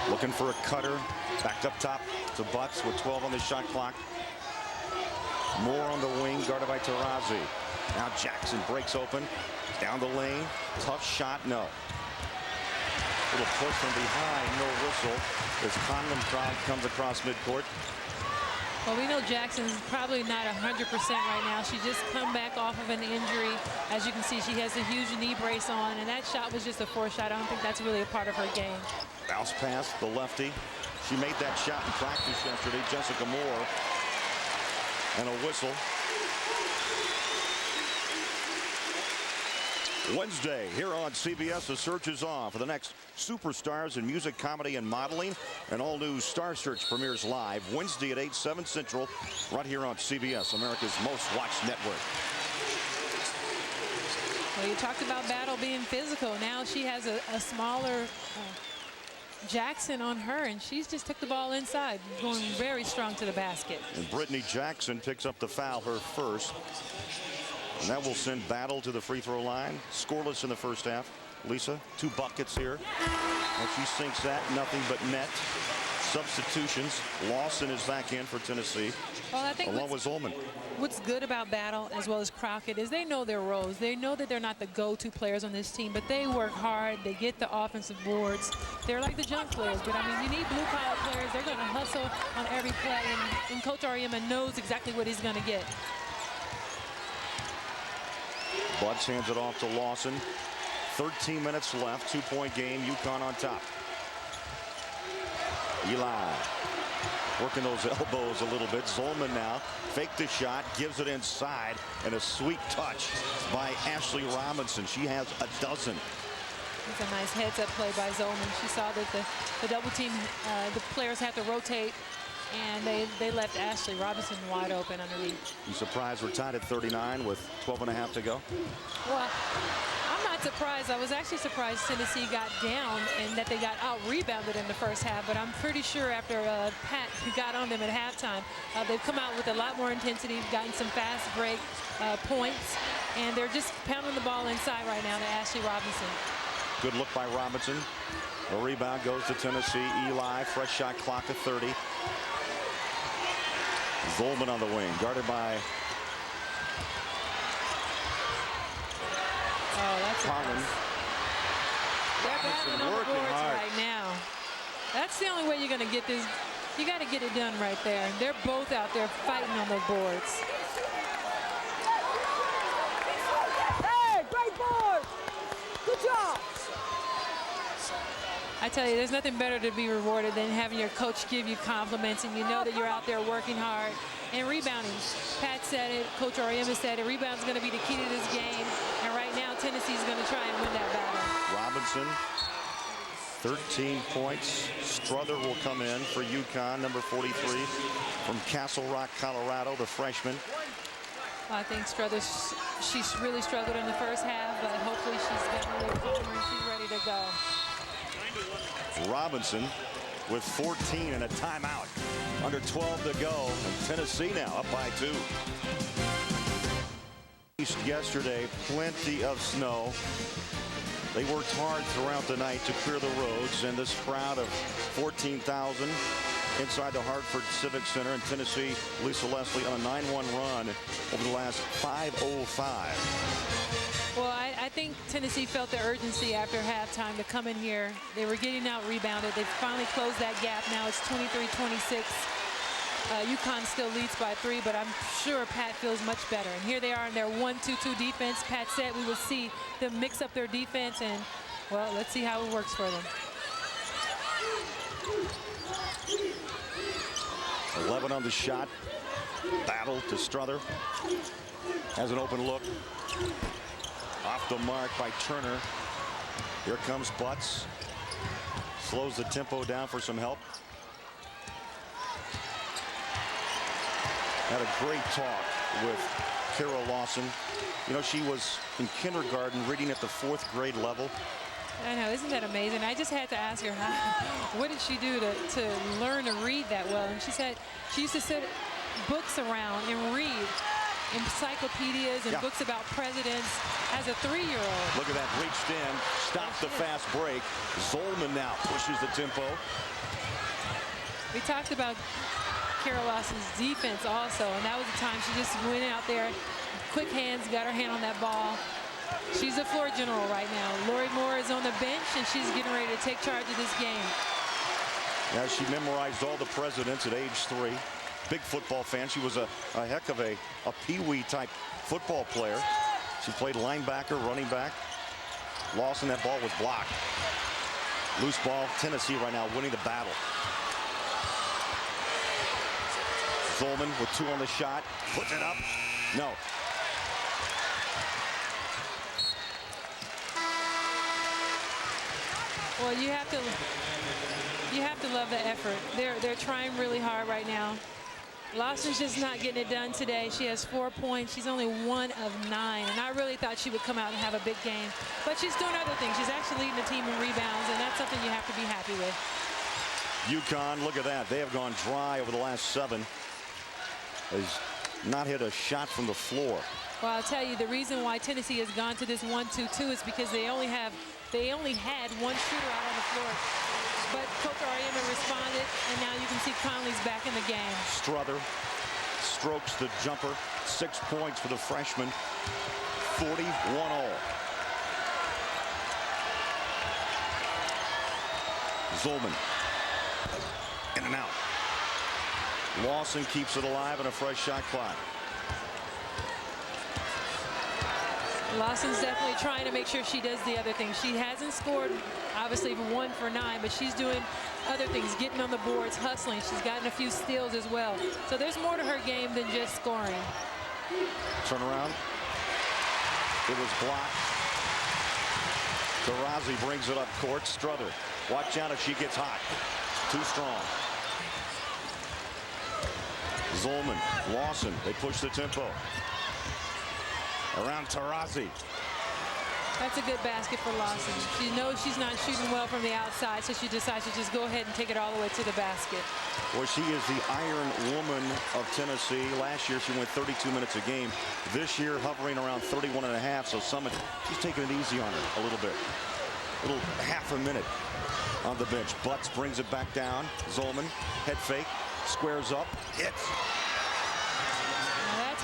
Looking for a cutter. Back up top to Butts with 12 on the shot clock. Moore on the wing, guarded by Taurasi. Now Jackson breaks open. Down the lane. Tough shot, no. Little push from behind, no whistle. As Conlon comes across midcourt. Well, we know Jackson's probably not 100% right now. She just come back off of an injury. As you can see, she has a huge knee brace on, and that shot was just a forced shot. I don't think that's really a part of her game. Bounce pass, the lefty. She made that shot in practice yesterday, Jessica Moore. And a whistle. Wednesday here on CBS, the search is on for the next superstars in music, comedy, and modeling. An all-new Star Search premieres live Wednesday at 8, 7 Central, right here on CBS, America's most watched network. Well, you talked about Battle being physical. Now she has a smaller Jackson on her, and she's just took the ball inside, going very strong to the basket. And Brittany Jackson picks up the foul, her first. And that will send Battle to the free throw line. Scoreless in the first half. Lisa, 2 buckets here. And she sinks that, nothing but net. Substitutions. Lawson is back in for Tennessee, well, I think along with Zolman. What's good about Battle, as well as Crockett, is they know their roles. They know that they're not the go-to players on this team, but they work hard. They get the offensive boards. They're like the junk players, but I mean, you need blue-collar players. They're going to hustle on every play, and Coach Ariema knows exactly what he's going to get. Butts hands it off to Lawson. 13 minutes left, 2-point game, UConn on top. Eli working those elbows a little bit. Zolman now faked the shot, gives it inside, and a sweet touch by Ashley Robinson. She has a dozen. It's a nice heads-up play by Zolman. She saw that the double team, the players had to rotate, and they left Ashley Robinson wide open underneath. You surprised we're tied at 39 with 12.5 to go? Well, I'm not surprised. I was actually surprised Tennessee got down and that they got out-rebounded in the first half, but I'm pretty sure after Pat got on them at halftime, they've come out with a lot more intensity, gotten some fast break points, and they're just pounding the ball inside right now to Ashley Robinson. Good look by Robinson. The rebound goes to Tennessee. Eli, fresh shot clock at 30. Zolman on the wing, guarded by Collins. They're battling on the boards right now. That's the only way you're going to get this. You got to get it done right there. They're both out there fighting on the boards. Hey, great board. Good job. I tell you, there's nothing better to be rewarded than having your coach give you compliments, and you know that you're out there working hard and rebounding. Pat said it, Coach Ariema said it, rebound's going to be the key to this game, and right now Tennessee's going to try and win that battle. Robinson, 13 points. Strother will come in for UConn, number 43, from Castle Rock, Colorado, the freshman. Well, I think Strother, she's really struggled in the first half, but hopefully she's gotten a little calmer and she's ready to go. Robinson with 14 and a timeout. Under 12 to go, and Tennessee now up by 2. Yesterday, plenty of snow. They worked hard throughout the night to clear the roads, and this crowd of 14,000 inside the Hartford Civic Center in Tennessee. Lisa Leslie on a 9-1 run over the last 5:05. Well, I think Tennessee felt the urgency after halftime to come in here. They were getting out rebounded. They finally closed that gap. Now it's 23-26. UConn still leads by 3, but I'm sure Pat feels much better. And here they are in their 1-2-2 defense. Pat said we would see them mix up their defense, and, well, let's see how it works for them. 11 on the shot. Battle to Strother. Has an open look. Off the mark by Turner. Here comes Butts. Slows the tempo down for some help. Had a great talk with Carol Lawson. You know, she was in kindergarten reading at the 4th grade level. I know, isn't that amazing? I just had to ask her, what did she do to learn to read that well? And she said she used to sit books around and read encyclopedias and books about presidents as a 3-year-old. Look at that, reached in, stopped the fast break. Zolman now pushes the tempo. We talked about Carol Lawson's defense also, and that was the time she just went out there, quick hands, got her hand on that ball. She's a floor general right now. Lori Moore is on the bench, and she's getting ready to take charge of this game. Yeah, she memorized all the presidents at age 3. Big football fan. She was a heck of a peewee type football player. She played linebacker, running back. Lawson, that ball was blocked. Loose ball. Tennessee right now winning the battle. Zolman with 2 on the shot. Puts it up. No. Well, you have to love the effort. They're trying really hard right now. Lawson's just not getting it done today. She has 4 points. She's only 1 of 9, and I really thought she would come out and have a big game. But she's doing other things. She's actually leading the team in rebounds, and that's something you have to be happy with. UConn, look at that. They have gone dry over the last 7. Has not hit a shot from the floor. Well, I'll tell you, the reason why Tennessee has gone to this 1-2-2 is because they only had one shooter out on the floor. But Coach Ariema responded, and now you can see Conley's back in the game. Strother strokes the jumper. 6 points for the freshman. 41 all. Zolman. In and out. Lawson keeps it alive in a fresh shot clock. Lawson's definitely trying to make sure she does the other things. She hasn't scored, obviously, 1 for 9, but she's doing other things, getting on the boards, hustling. She's gotten a few steals as well. So there's more to her game than just scoring. Turn around. It was blocked. Taurasi brings it up court. Strother. Watch out if she gets hot. Too strong. Zolman. Lawson. They push the tempo. Around Taurasi. That's a good basket for Lawson. She knows she's not shooting well from the outside, so she decides to just go ahead and take it all the way to the basket. Well, she is the iron woman of Tennessee. Last year, she went 32 minutes a game. This year, hovering around 31 and a half. So Summit, she's taking it easy on her a little bit. A little half a minute on the bench. Butts brings it back down. Zolman, head fake, squares up, hits.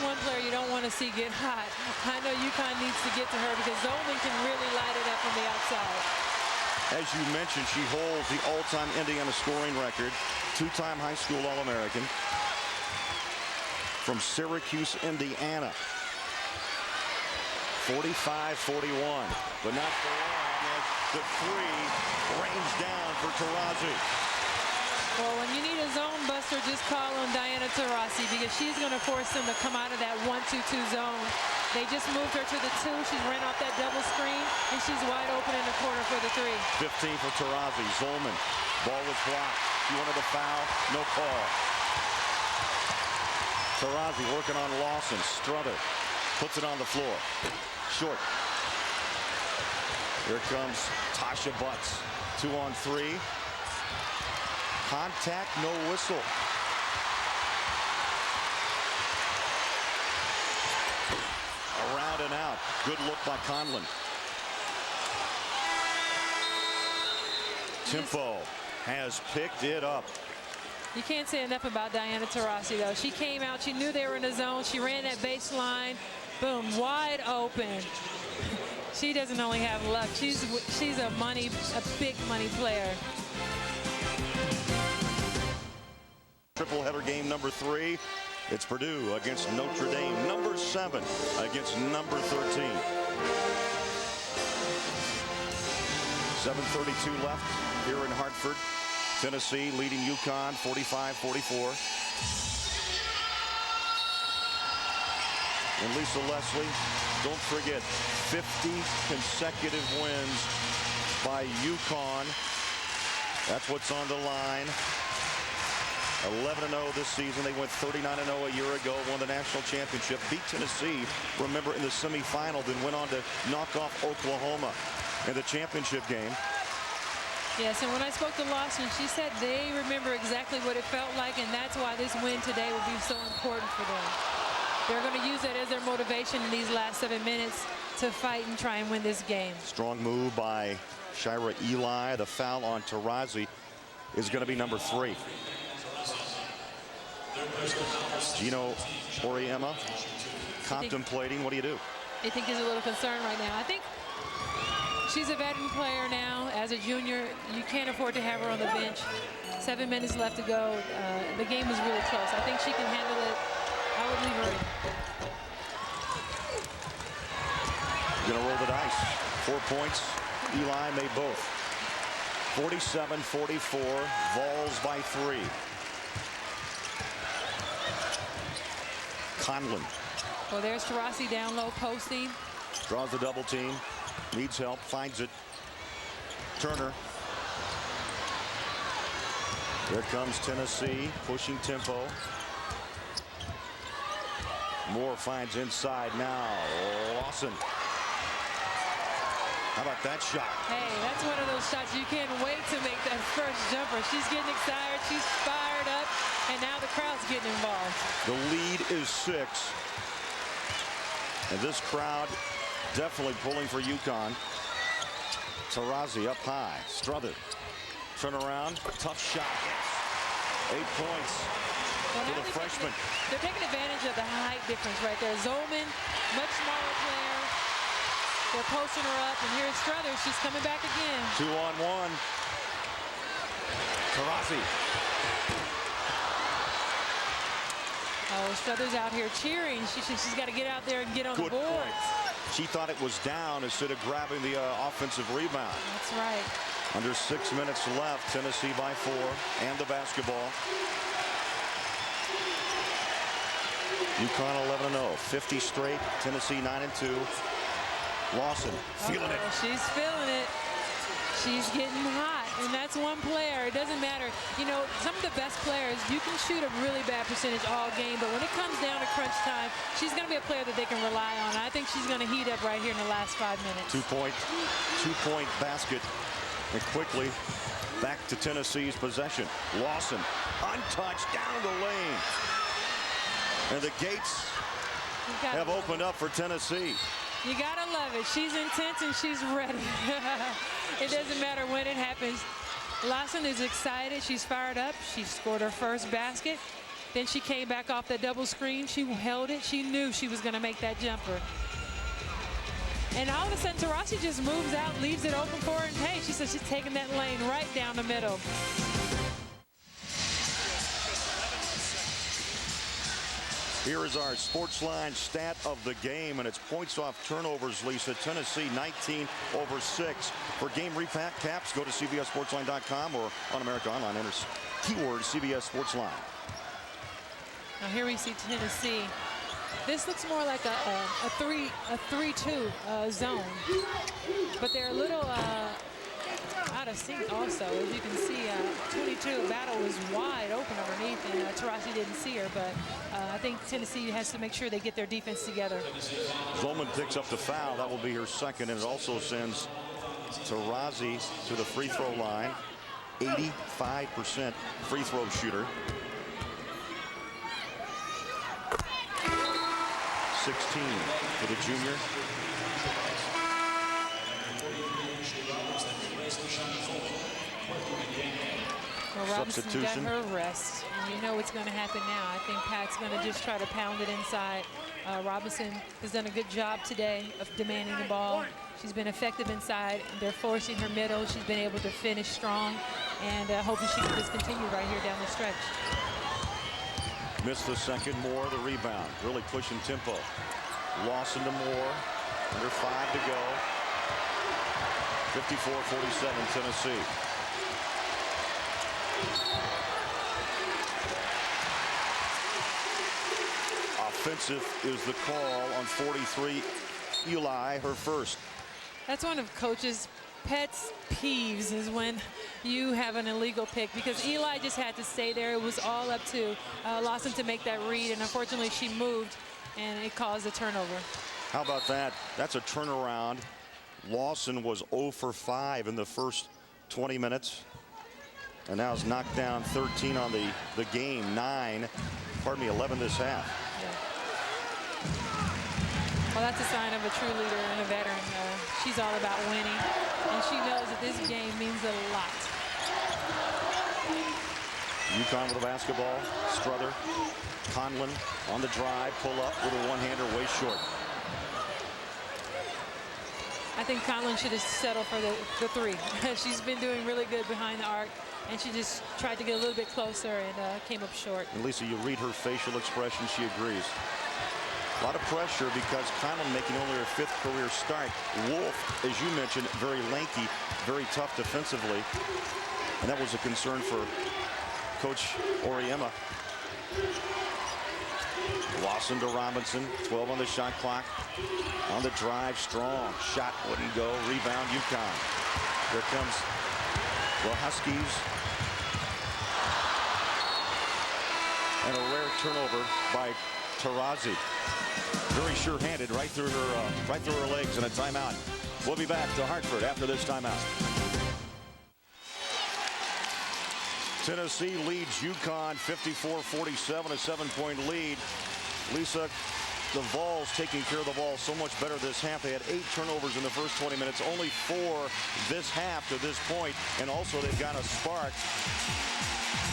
One player you don't want to see get hot. I know UConn needs to get to her because Zolman can really light it up from the outside. As you mentioned, she holds the all-time Indiana scoring record. 2-time high school All-American from Syracuse, Indiana. 45-41, but not for long as the 3 rains down for Taurasi. Well, when you need a zone buster, just call on Diana Taurasi because she's going to force them to come out of that 1-2-2 zone. They just moved her to the 2. She's ran off that double screen, and she's wide open in the corner for the 3. 15 for Taurasi. Zolman. Ball was blocked. She wanted a foul. No call. Taurasi working on Lawson. Strother puts it on the floor. Short. Here comes Tasha Butts. 2-on-3. Contact, no whistle. Around and out. Good look by Conlon. Tempo has picked it up. You can't say enough about Diana Taurasi, though. She came out. She knew they were in the zone. She ran that baseline. Boom, wide open. She doesn't only have luck. She's a big money player. Triple header game number 3. It's Purdue against Notre Dame. Number 7 against number 13. 7:32 left here in Hartford. Tennessee leading UConn 45-44. And Lisa Leslie, don't forget, 50 consecutive wins by UConn. That's what's on the line. 11-0 this season. They went 39-0 a year ago, won the national championship, beat Tennessee, remember, in the semifinal, then went on to knock off Oklahoma in the championship game. Yes, and when I spoke to Lawson, she said they remember exactly what it felt like, and that's why this win today will be so important for them. They're going to use that as their motivation in these last 7 minutes to fight and try and win this game. Strong move by Shira Eli. The foul on Taurasi is going to be number 3. Gino Oriema contemplating. What do you do? I think he's a little concerned right now. I think she's a veteran player now. As a junior, you can't afford to have her on the bench. 7 minutes left to go. The game is really close. I think she can handle it. I would leave her in. Gonna roll the dice. 4 points. Eli made both. 47-44. Vols by 3. Conlon. Well, there's Taurasi down low posting. Draws the double team. Needs help. Finds it. Turner Here comes Tennessee, pushing tempo. Moore finds inside now. Lawson. How about that shot? Hey, that's one of those shots you can't wait to make that first jumper. She's getting excited. She's fired up. And now the crowd's getting involved. The lead is 6. And this crowd definitely pulling for UConn. Taurasi up high. Strother. Turn around. Tough shot. 8 points for the freshman. They're taking advantage of the height difference right there. Zolman, much smaller player. They're posting her up. And here's Strother. She's coming back again. 2-on-1. Taurasi. Oh, Strother's out here cheering. She's got to get out there and get on the board. Point. She thought it was down instead of grabbing the offensive rebound. That's right. Under 6 minutes left, Tennessee by 4 and the basketball. UConn 11-0, 50 straight. Tennessee 9-2. Lawson feeling it. She's feeling it. She's getting hot, and that's one player. It doesn't matter. You know, some of the best players, you can shoot a really bad percentage all game, but when it comes down to crunch time, she's going to be a player that they can rely on. I think she's going to heat up right here in the last 5 minutes. Two-point basket, and quickly back to Tennessee's possession. Lawson, untouched, down the lane. And the gates have opened up for Tennessee. You gotta love it. She's intense and she's ready. It doesn't matter when it happens. Lawson is excited. She's fired up. She scored her first basket. Then she came back off that double screen. She held it. She knew she was going to make that jumper. And all of a sudden, Taurasi just moves out, leaves it open for her. And hey, she says she's taking that lane right down the middle. Here is our Sportsline stat of the game, and it's points off turnovers, Lisa. Tennessee 19/6. For game recaps, go to CBSSportsline.com or on America Online. Enter keyword CBS Sportsline. Now here we see Tennessee. This looks more like a 3-2 zone, but they're a little out of sync also. As you can see, 22 battle was wide open underneath, and Taurasi didn't see her, but I think Tennessee has to make sure they get their defense together. Zolman picks up the foul. That will be her second, and it also sends Taurasi to the free throw line. 85% free throw shooter. 16 for the junior. Well, Robinson got her rest, and you know what's going to happen now. I think Pat's going to just try to pound it inside. Robinson has done a good job today of demanding the ball. She's been effective inside. They're forcing her middle. She's been able to finish strong, and hoping she can just continue right here down the stretch. Missed the second. Moore the rebound, really pushing tempo. Lawson to Moore, under 5 to go. 54-47 Tennessee. Offensive is the call on 43. Eli, her first. That's one of Coach's pet's peeves, is when you have an illegal pick, because Eli just had to stay there. It was all up to Lawson to make that read, and unfortunately she moved, and it caused a turnover. How about that? That's a turnaround. Lawson was 0 for 5 in the first 20 minutes, and now is knocked down 13 on the game. 11 this half. Yeah. Well, that's a sign of a true leader and a veteran. She's all about winning, and she knows that this game means a lot. UConn with the basketball. Strother. Conlon on the drive. Pull up with a one-hander way short. I think Conlon should have settled for the three. She's been doing really good behind the arc, and she just tried to get a little bit closer and came up short. And Lisa, you read her facial expression. She agrees. A lot of pressure because Conlon making only her 5th career start. Wolf, as you mentioned, very lanky, very tough defensively. And that was a concern for Coach Auriemma. Lawson to Robinson, 12 on the shot clock. On the drive, strong. Shot wouldn't go. Rebound, UConn. Here comes the Huskies. And a rare turnover by Taurasi. Very sure-handed right through her legs, and a timeout. We'll be back to Hartford after this timeout. Tennessee leads UConn 54-47, a 7-point lead. Lisa, the Vols taking care of the ball so much better this half. They had 8 turnovers in the first 20 minutes, only 4 this half to this point, and also they've got a spark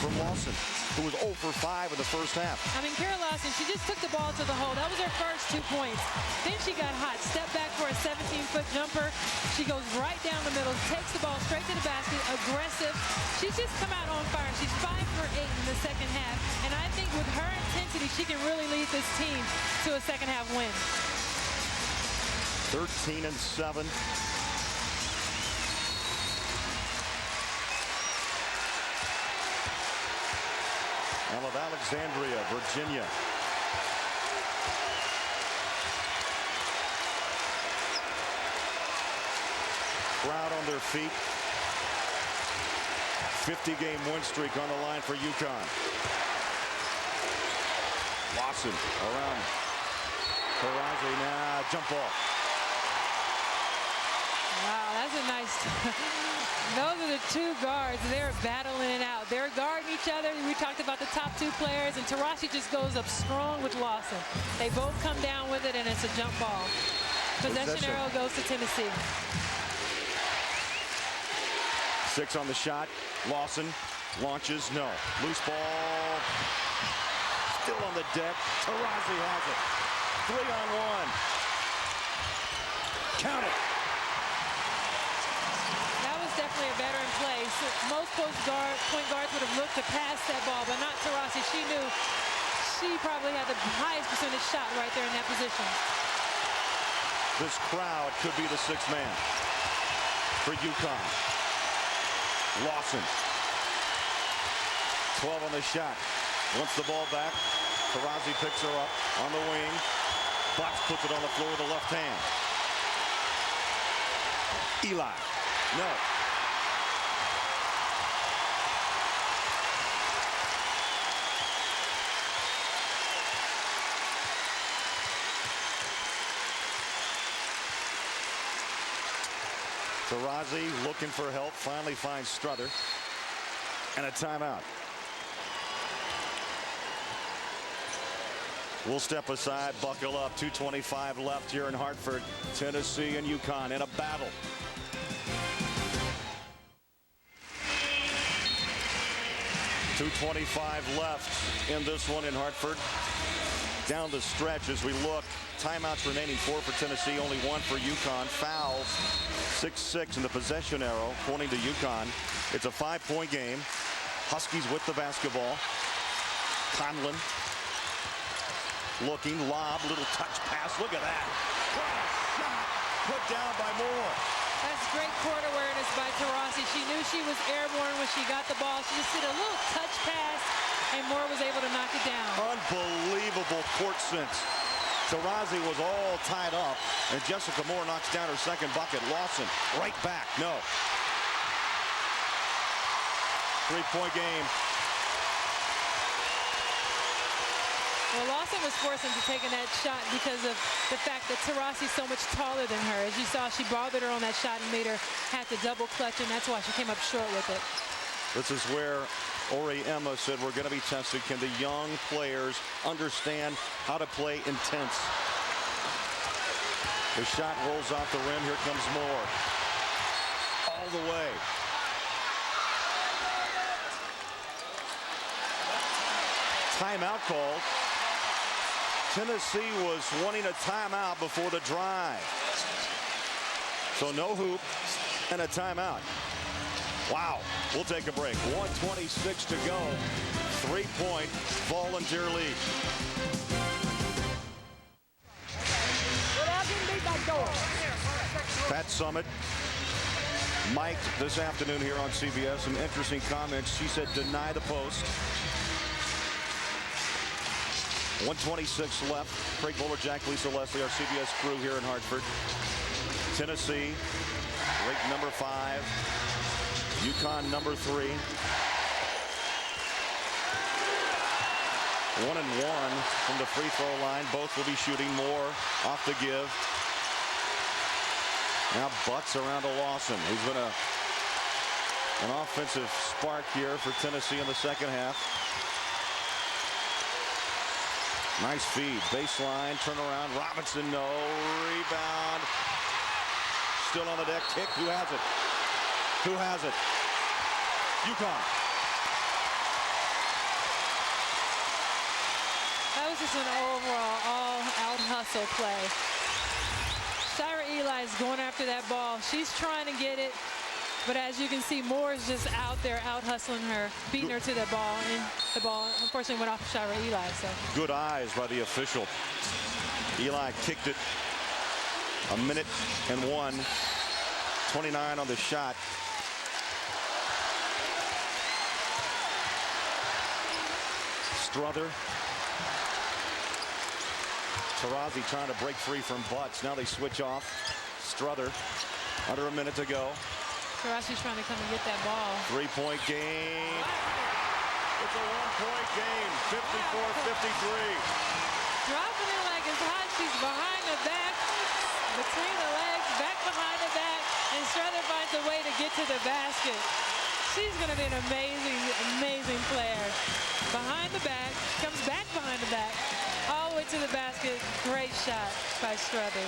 from Lawson, who was 0 for 5 in the first half. I mean, Kara Lawson, she just took the ball to the hole. That was her first 2 points. Then she got hot, stepped back for a 17-foot jumper. She goes right down the middle, takes the ball straight to the basket, aggressive. She's just come out on fire. She's 5 for 8 in the second half. And I think with her intensity, she can really lead this team to a second half win. 13-7. Out of Alexandria, Virginia. Crowd on their feet. 50-game win streak on the line for UConn. Lawson around. Taurasi, jump ball. Wow, that's a nice... Those are the 2 guards. They're battling it out. They're guarding each other. We talked about the top 2 players, and Taurasi just goes up strong with Lawson. They both come down with it, and it's a jump ball. Possession arrow goes to Tennessee. 6 on the shot. Lawson launches. No. Loose ball. Still on the deck. Taurasi has it. 3-on-1. Count it. Definitely a veteran play. So most point guards would have looked to pass that ball, but not Taurasi. She knew she probably had the highest percentage shot right there in that position. This crowd could be the 6th man for UConn. Lawson. 12 on the shot. Wants the ball back. Taurasi picks her up on the wing. Fox puts it on the floor with the left hand. Eli. No. Taurasi looking for help, finally finds Struther, and a timeout. We'll step aside, buckle up. 2:25 left here in Hartford. Tennessee and UConn in a battle. .225 left in this one in Hartford. Down the stretch as we look. Timeouts remaining, 4 for Tennessee, only 1 for UConn. Fouls, 6-6 in the possession arrow, pointing to UConn. It's a 5-point game. Huskies with the basketball. Conlon looking, lob, little touch pass. Look at that. What a shot. Put down by Moore. That's great court awareness by Taurasi. She knew she was airborne when she got the ball. She just did a little touch pass, and Moore was able to knock it down. Unbelievable court sense. Taurasi was all tied up, and Jessica Moore knocks down her second bucket. Lawson right back. No. 3-point game. Well, Lawson was forced into taking that shot because of the fact that Taurasi's so much taller than her. As you saw, she bothered her on that shot and made her have to double clutch, and that's why she came up short with it. This is where Ori Emma said we're going to be tested. Can the young players understand how to play intense? The shot rolls off the rim. Here comes Moore. All the way. Timeout called. Tennessee was wanting a timeout before the drive. So no hoop and a timeout. Wow. We'll take a break. 1:26 to go. 3-point volunteer lead. Pat Summitt mic'd this afternoon here on CBS. Some interesting comments. She said deny the post. 1:26 left. Craig Bowler, Jack, Lisa Leslie, our CBS crew here in Hartford. Tennessee ranked number 5. UConn number 3. 1 and 1 from the free throw line. Both will be shooting more off the give. Now Butts around to Lawson, who's been an offensive spark here for Tennessee in the second half. Nice feed, baseline, turnaround. Robinson, no rebound. Still on the deck. Kick. Who has it? Who has it? UConn. That was just an overall all-out hustle play. Shira Eli is going after that ball. She's trying to get it, but as you can see, Moore is just out there out-hustling her, beating her to the ball, and the ball unfortunately went off of Shira Eli. So good eyes by the official. Eli kicked it. 1:01. 29 on the shot. Strother. Taurasi trying to break free from Butts. Now they switch off. Strother. Under a minute to go. Taurasi's trying to come and get that ball. 3-point game. It's a 1-point game. 54-53. Dropping it like it's hot. She's behind the back, between the legs, back behind the back, and Strother finds a way to get to the basket. She's going to be an amazing, amazing player. Behind the back, comes back behind the back, all the way to the basket. Great shot by Strother.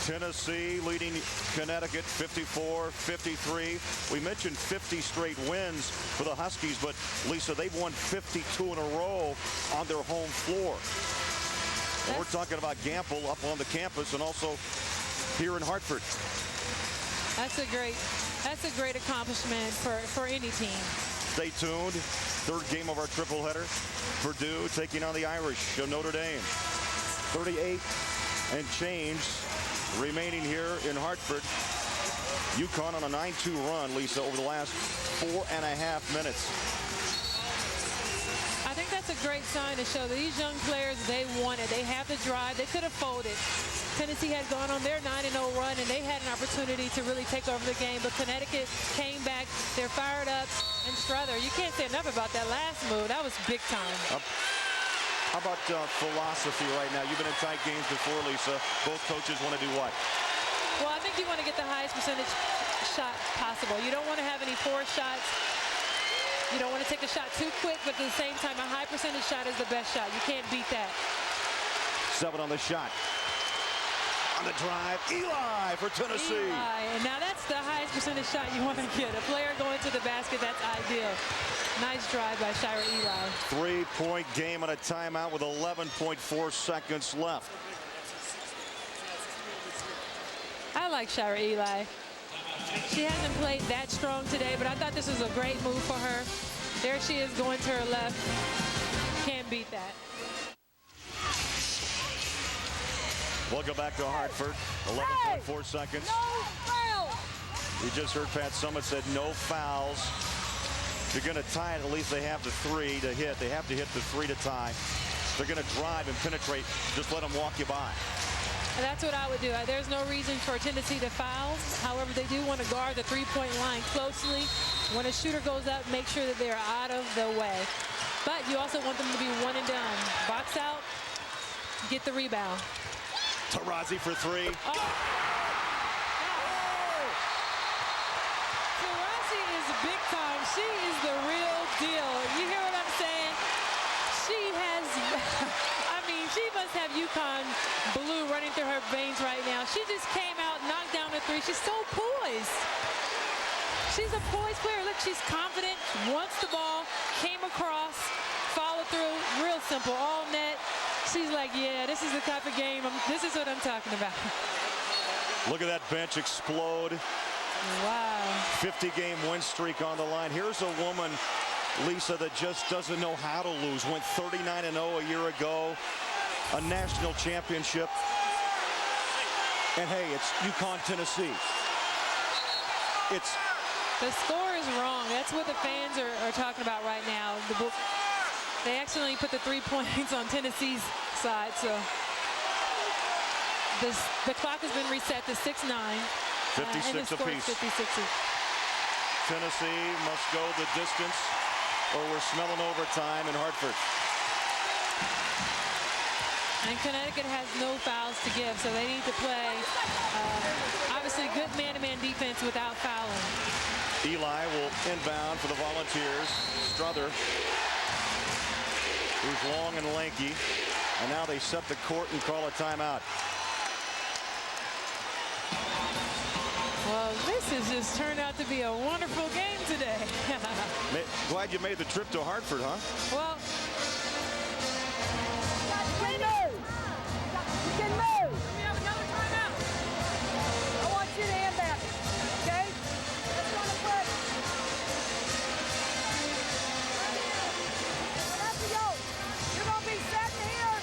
Tennessee leading Connecticut 54-53. We mentioned 50 straight wins for the Huskies, but Lisa, they've won 52 in a row on their home floor. And we're talking about Gamble up on the campus and also here in Hartford. That's a great accomplishment for any team. Stay tuned. Third game of our triple header. Purdue taking on the Irish of Notre Dame. 38 and change remaining here in Hartford. UConn on a 9-2 run, Lisa, over the last 4.5 minutes. I think that's a great sign to show that these young players, they want it. They have the drive. They could have folded. Tennessee had gone on their 9-0 run, and they had an opportunity to really take over the game. But Connecticut came back. They're fired up. And Strother, you can't say enough about that last move. That was big time. How about philosophy right now? You've been in tight games before, Lisa. Both coaches want to do what? Well, I think you want to get the highest percentage shot possible. You don't want to have any forced shots. You don't want to take a shot too quick, but at the same time, a high percentage shot is the best shot. You can't beat that. 7 on the shot. On the drive, Eli for Tennessee. Eli, and now that's the highest percentage shot you want to get. A player going to the basket, that's ideal. Nice drive by Shira Eli. 3-point game on a timeout with 11.4 seconds left. I like Shira Eli. She hasn't played that strong today, but I thought this was a great move for her. There she is going to her left. Can't beat that. Welcome back to Hartford. 11.4 seconds. No foul. You just heard Pat Summitt said no fouls. If you're going to tie it, at least they have the 3 to hit. They have to hit the 3 to tie. They're going to drive and penetrate. Just let them walk you by. And that's what I would do. There's no reason for Tennessee to foul. However, they do want to guard the three-point line closely. When a shooter goes up, make sure that they're out of the way. But you also want them to be one and done. Box out, get the rebound. Taurasi for 3. Taurasi is big time. She is the real deal. You hear what I'm saying? She has, I mean, she must have UConn blue running through her veins right now. She just came out, knocked down the 3. She's so poised. She's a poised player. Look, she's confident, wants the ball, came across, followed through, real simple, all net. She's like, yeah, this is the type of game, this is what I'm talking about. Look at that bench explode. Wow. 50-game win streak on the line. Here's a woman, Lisa, that just doesn't know how to lose. Went 39-0 a year ago. A national championship. And hey, it's UConn, Tennessee. The score is wrong. That's what the fans are talking about right now. They accidentally put the 3 points on Tennessee's side, so the clock has been reset to 6-9. 56 apiece. 56. Tennessee must go the distance, or we're smelling overtime in Hartford. And Connecticut has no fouls to give, so they need to play, obviously, good man-to-man defense without fouling. Eli will inbound for the Volunteers. Strother, who's long and lanky. And now they set the court and call a timeout. Well, this has just turned out to be a wonderful game today. Glad you made the trip to Hartford, huh? Well, You can move. We have another timeout. I want you to end that, okay? Let's go on the play. That's the go. You're going to be sitting here.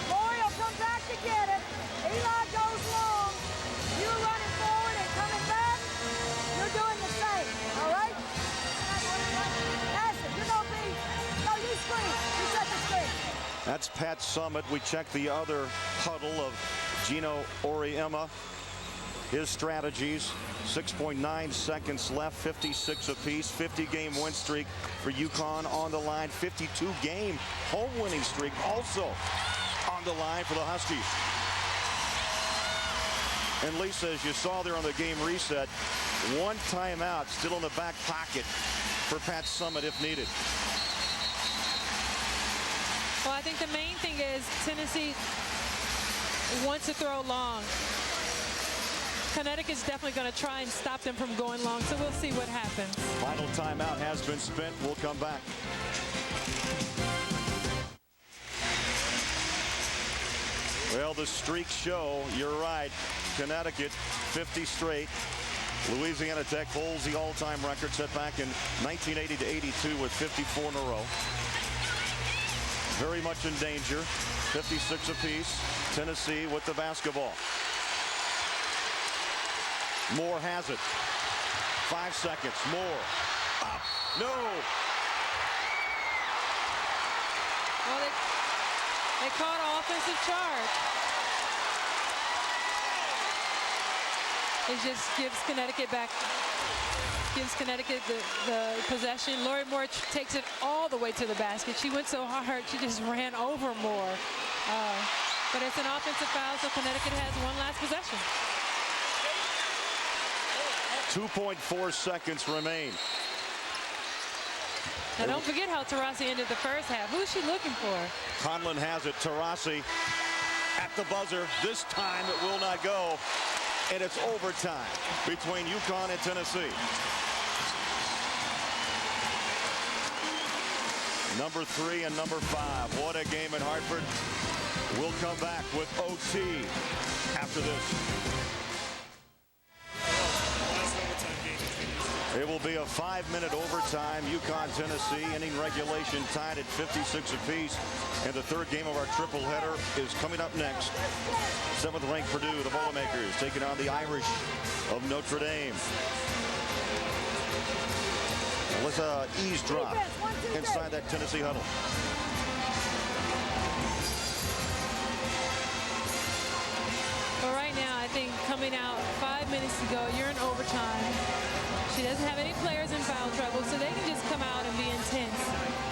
Lori will come back to get it. Eli goes long. You're running forward and coming back. You're doing the same, all right? Pass it. You're going to be, no, you screen. You set the screen. That's Pat Summitt. We check the other huddle of Gino Auriemma. His strategies, 6.9 seconds left, 56 apiece, 50-game win streak for UConn on the line, 52-game home winning streak also on the line for the Huskies. And Lisa, as you saw there on the game reset, one timeout still in the back pocket for Pat Summitt if needed. well, I think the main thing is Tennessee wants to throw long. Connecticut's definitely going to try and stop them from going long, so we'll see what happens. Final timeout has been spent. We'll come back. Well, the streaks show, you're right. Connecticut, 50 straight. Louisiana Tech holds the all-time record set back in 1980 to 82 with 54 in a row. Very much in danger. 56 apiece. Tennessee with the basketball. Moore has it. 5 seconds. Moore. Up. No. Well, they caught an offensive charge. It just gives Connecticut the possession. Lori Moore takes it all the way to the basket. She went so hard, she just ran over Moore. But it's an offensive foul, so Connecticut has one last possession. 2.4 seconds remain. Now don't forget how Taurasi ended the first half. Who's she looking for? Conlon has it. Taurasi at the buzzer. This time it will not go. And it's overtime between UConn and Tennessee. Number 3 and number 5. What a game in Hartford. We'll come back with OT after this. It will be a 5-minute overtime. UConn, Tennessee, ending regulation tied at 56 apiece. And the third game of our triple header is coming up next. 7th-ranked Purdue, the Boilermakers, taking on the Irish of Notre Dame. Let's eavesdrop inside that Tennessee huddle. Well, right now, I think coming out 5 minutes to go, you're in overtime. She doesn't have any players in foul trouble, so they can just come out and be intense.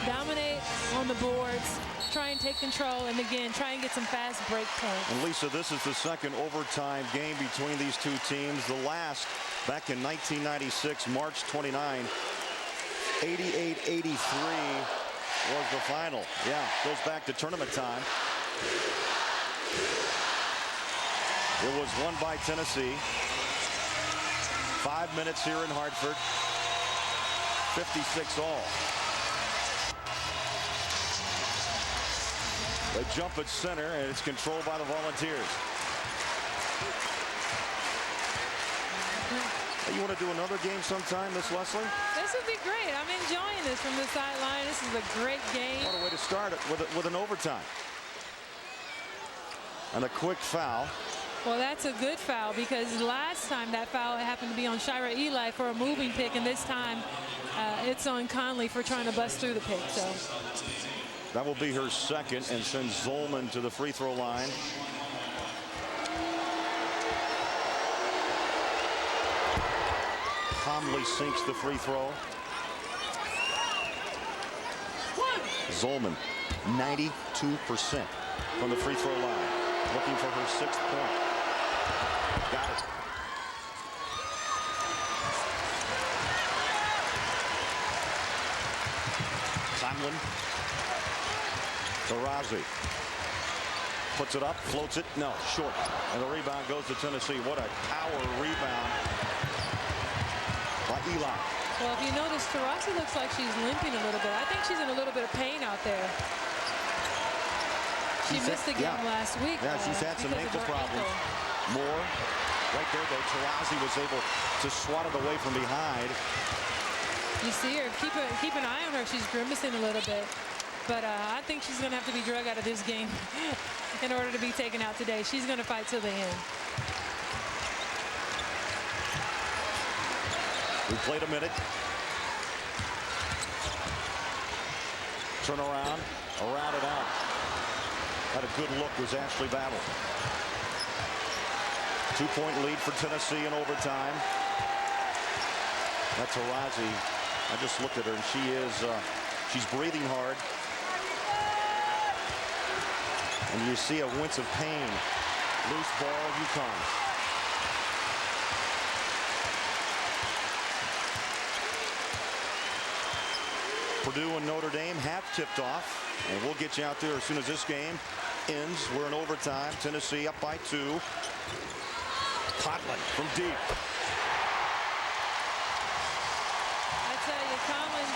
Dominate on the boards, try and take control, and again, try and get some fast break points. And Lisa, this is the second overtime game between these two teams. The last back in 1996, March 29, 88-83 was the final. Yeah, goes back to tournament time. It was won by Tennessee. 5 minutes here in Hartford. 56 all. They jump at center, and it's controlled by the Volunteers. Hey, you want to do another game sometime, Miss Leslie? This would be great. I'm enjoying this from the sideline. This is a great game. What a way to start it with an overtime. And a quick foul. Well, that's a good foul because last time that foul happened to be on Shira Eli for a moving pick, and this time it's on Conley for trying to bust through the pick. So that will be her second and sends Zolman to the free throw line. calmly sinks the free throw. Zolman, 92% from the free throw line. Looking for her 6th point. Got it. Conlon. Taurasi. Puts it up, floats it, no, short. And the rebound goes to Tennessee. What a power rebound by Eli. Well, if you notice, Taurasi looks like she's limping a little bit. I think she's in a little bit of pain out there. She missed the game last week. Yeah, she's had some ankle problems. Moore, right there, though. Taurasi was able to swat it away from behind. You see her. Keep an eye on her. She's grimacing a little bit. But I think she's going to have to be drug out of this game in order to be taken out today. She's going to fight till the end. We played a minute. Turn around it out. Had a good look was Ashley Battle. 2-point lead for Tennessee in overtime. That's Taurasi. I just looked at her and she's breathing hard. And you see a wince of pain. Loose ball, UConn. Purdue and Notre Dame have tipped off. And we'll get you out there as soon as this game ends. We're in overtime. Tennessee up by 2. Conlon from deep. I tell you, Conlon,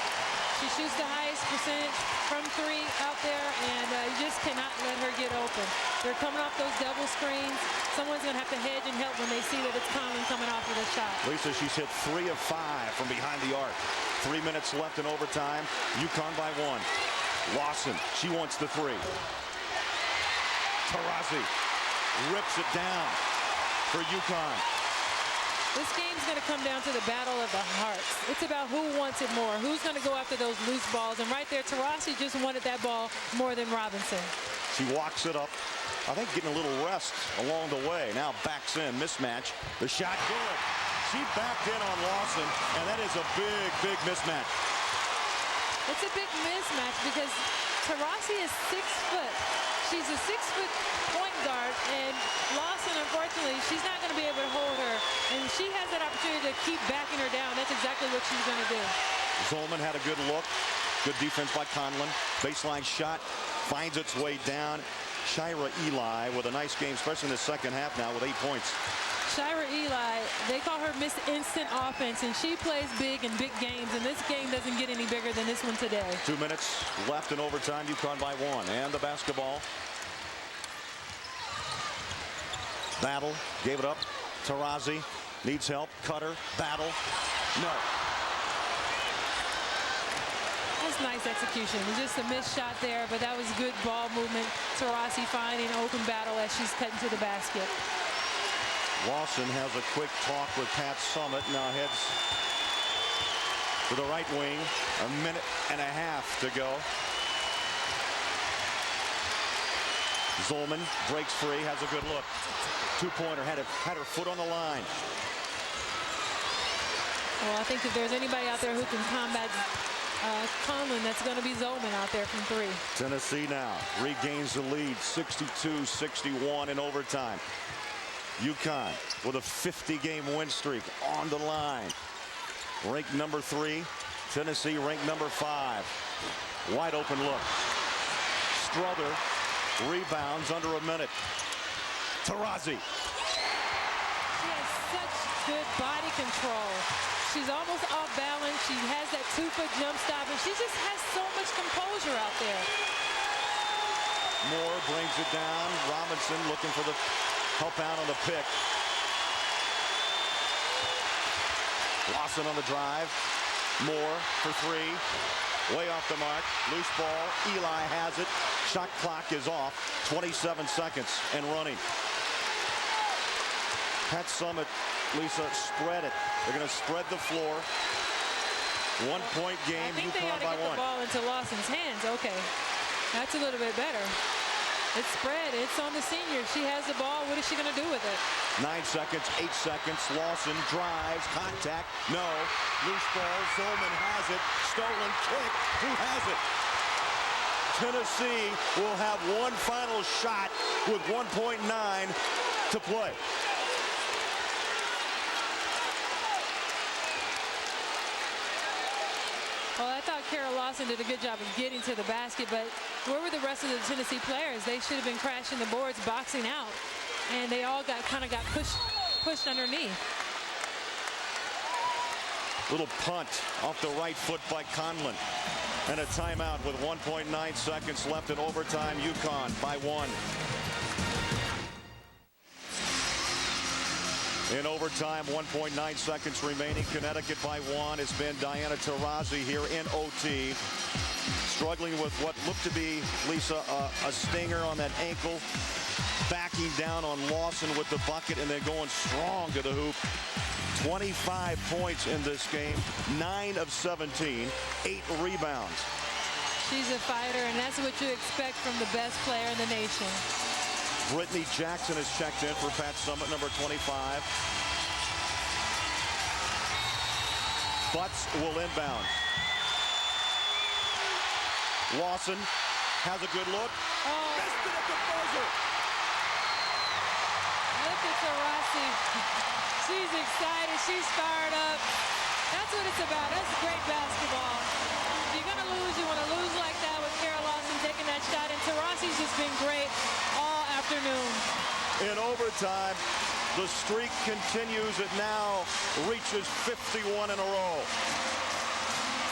she shoots the highest percentage from 3 out there, and you just cannot let her get open. They're coming off those double screens. Someone's going to have to hedge and help when they see that it's Conlon coming off with a shot. Lisa, she's hit 3 of 5 from behind the arc. 3 minutes left in overtime. UConn by 1. Lawson, she wants the 3. Taurasi rips it down for UConn. This game's going to come down to the battle of the hearts. It's about who wants it more, who's going to go after those loose balls. And right there, Taurasi just wanted that ball more than Robinson. She walks it up. I think getting a little rest along the way. Now backs in, mismatch. The shot good. She backed in on Lawson, and that is a big, big mismatch. It's a big mismatch because Taurasi is 6 foot. She's a 6-foot point guard, and Lawson, unfortunately, she's not going to be able to hold her. And she has that opportunity to keep backing her down. That's exactly what she's going to do. Zolman had a good look. Good defense by Conlon. Baseline shot finds its way down. Shira Eli with a nice game, especially in the second half now with 8 points. Shira Eli, they call her Miss Instant Offense, and she plays big in big games, and this game doesn't get any bigger than this one today. 2 minutes left in overtime. UConn by 1. And the basketball. Battle gave it up. Taurasi needs help. Cutter. Battle. No. That's nice execution. It was just a missed shot there, but that was good ball movement. Taurasi finding open Battle as she's cutting to the basket. Lawson has a quick talk with Pat Summitt. Now heads to the right wing. 1.5 minutes to go. Zolman breaks free, has a good look. 2-pointer, had her foot on the line. Well, I think if there's anybody out there who can combat Conlon, that's going to be Zolman out there from 3. Tennessee now regains the lead, 62-61 in overtime. UConn with a 50-game win streak on the line. Ranked number 3. Tennessee ranked number 5. Wide open look. Strother rebounds under a minute. Taurasi. She has such good body control. She's almost off balance. She has that 2-foot jump stop, and she just has so much composure out there. Moore brings it down. Robinson looking for the help out on the pick. Lawson on the drive. Moore for 3. Way off the mark. Loose ball. Eli has it. Shot clock is off. 27 seconds and running. Pat Summitt, Lisa, spread it. They're going to spread the floor. 1-point game. I think they ought to UConn by get 1. the ball into Lawson's hands. Okay. That's a little bit better. It's spread. It's on the senior. She has the ball. What is she going to do with it? 9 seconds, 8 seconds. Lawson drives, contact, no. Loose ball, Zolman has it. Stolen kick, who has it? Tennessee will have one final shot with 1.9 to play. Well, I thought Kara Lawson did a good job of getting to the basket, but where were the rest of the Tennessee players? They should have been crashing the boards, boxing out, and they all got pushed underneath. Little punt off the right foot by Conlon. And a timeout with 1.9 seconds left in overtime. UConn by 1. In overtime, 1.9 seconds remaining. Connecticut by 1. It's been Diana Taurasi here in OT. Struggling with what looked to be, Lisa, a stinger on that ankle. Backing down on Lawson with the bucket and then going strong to the hoop. 25 points in this game, 9 of 17, 8 rebounds. She's a fighter, and that's what you expect from the best player in the nation. Brittany Jackson has checked in for Pat Summitt, number 25. Butts will inbound. Lawson has a good look. Oh. Missed it at the buzzer. Look at Taurasi. She's excited. She's fired up. That's what it's about. That's great basketball. If you're going to lose, you want to lose like that with Kara Lawson taking that shot. And Taurasi's just been great all afternoon. In overtime, the streak continues. It now reaches 51 in a row.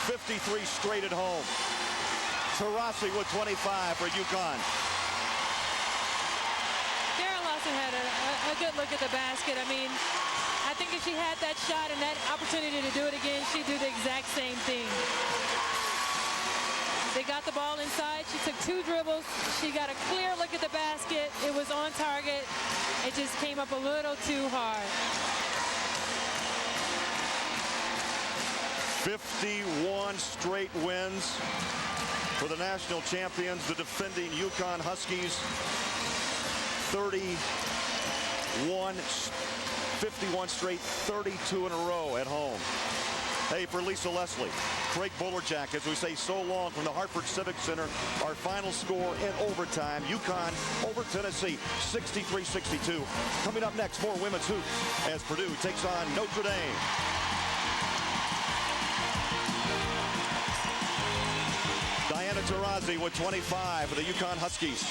53 straight at home. Taurasi with 25 for UConn. Kara Lawson had a good look at the basket. I mean, I think if she had that shot and that opportunity to do it again, she'd do the exact same thing. They got the ball inside. She took 2 dribbles. She got a clear look at the basket. It was on target. It just came up a little too hard. 51 straight wins for the national champions, the defending UConn Huskies. 51 straight, 32 in a row at home. Hey, for Lisa Leslie, Craig Bullerjack, as we say so long from the Hartford Civic Center, our final score in overtime, UConn over Tennessee, 63-62. Coming up next, more women's hoops as Purdue takes on Notre Dame. Diana Taurasi with 25 for the UConn Huskies.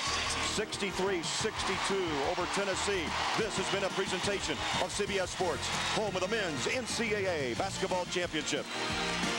63-62 over Tennessee. This has been a presentation of CBS Sports, home of the men's NCAA basketball championship.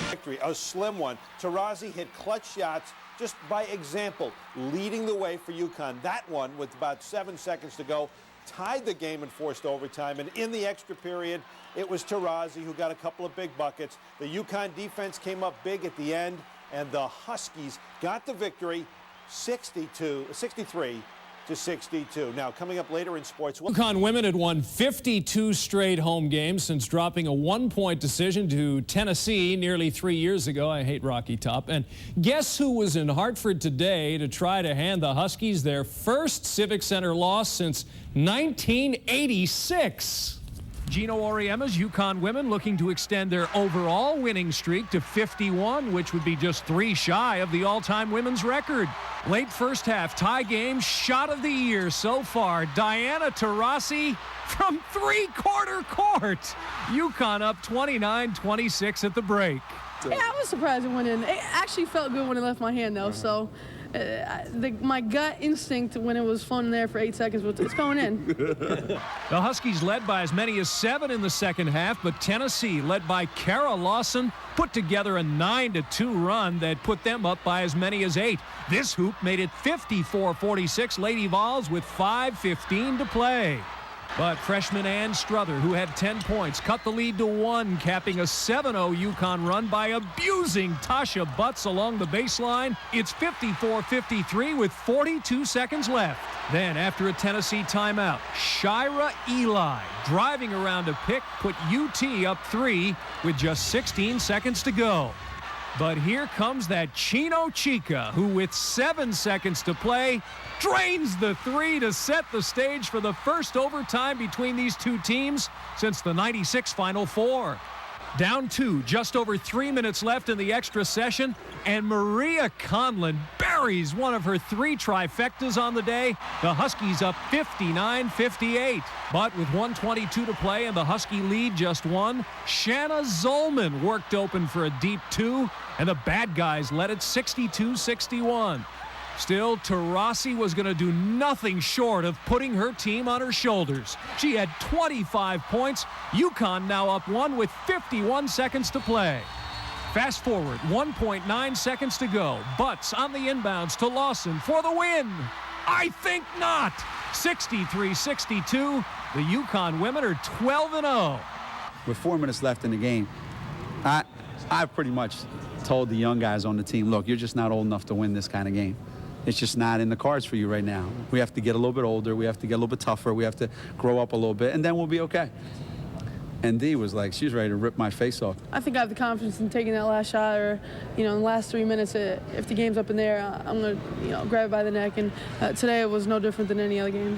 Victory, a slim one. Taurasi hit clutch shots just by example, leading the way for UConn. That one, with about 7 seconds to go, tied the game and forced overtime. And in the extra period, it was Taurasi who got a couple of big buckets. The UConn defense came up big at the end, and the Huskies got the victory, 63-62. Now, coming up later in sports. UConn women had won 52 straight home games since dropping a 1-point decision to Tennessee nearly 3 years ago. I hate Rocky Top. And guess who was in Hartford today to try to hand the Huskies their first Civic Center loss since 1986? Gino Auriemma's UConn women looking to extend their overall winning streak to 51, which would be just 3 shy of the all-time women's record. Late first half tie game, shot of the year so far, Diana Taurasi from 3-quarter court. UConn up 29-26 at the break. Yeah, I was surprised it went in. It actually felt good when it left my hand, though, so my gut instinct when it was flown in there for 8 seconds was it's going in. The Huskies led by as many as 7 in the second half, but Tennessee, led by Kara Lawson, put together a 9-2 run that put them up by as many as 8. This hoop made it 54-46 Lady Vols with 5:15 to play. But freshman Ann Struther, who had 10 points, cut the lead to 1, capping a 7-0 UConn run by abusing Tasha Butts along the baseline. It's 54-53 with 42 seconds left. Then, after a Tennessee timeout, Shira Eli, driving around a pick, put UT up 3 with just 16 seconds to go. But here comes that Chino Chica, who with 7 seconds to play, drains the three to set the stage for the first overtime between these two teams since the '96 Final Four. Down 2, just over 3 minutes left in the extra session, and Maria Conlon buries one of her 3 trifectas on the day. The Huskies up 59-58. But with 1:22 to play and the Husky lead just 1, Shanna Zolman worked open for a deep 2, and the bad guys led it 62-61. Still, Taurasi was going to do nothing short of putting her team on her shoulders. She had 25 points. UConn now up 1 with 51 seconds to play. Fast forward, 1.9 seconds to go. Butts on the inbounds to Lawson for the win. I think not. 63-62. The UConn women are 12-0. With 4 minutes left in the game, I pretty much told the young guys on the team, look, you're just not old enough to win this kind of game. It's just not in the cards for you right now. We have to get a little bit older. We have to get a little bit tougher. We have to grow up a little bit, and then we'll be okay. And Dee was like, she's ready to rip my face off. I think I have the confidence in taking that last shot, or, in the last 3 minutes, if the game's up in there, I'm going to, grab it by the neck. And today it was no different than any other game.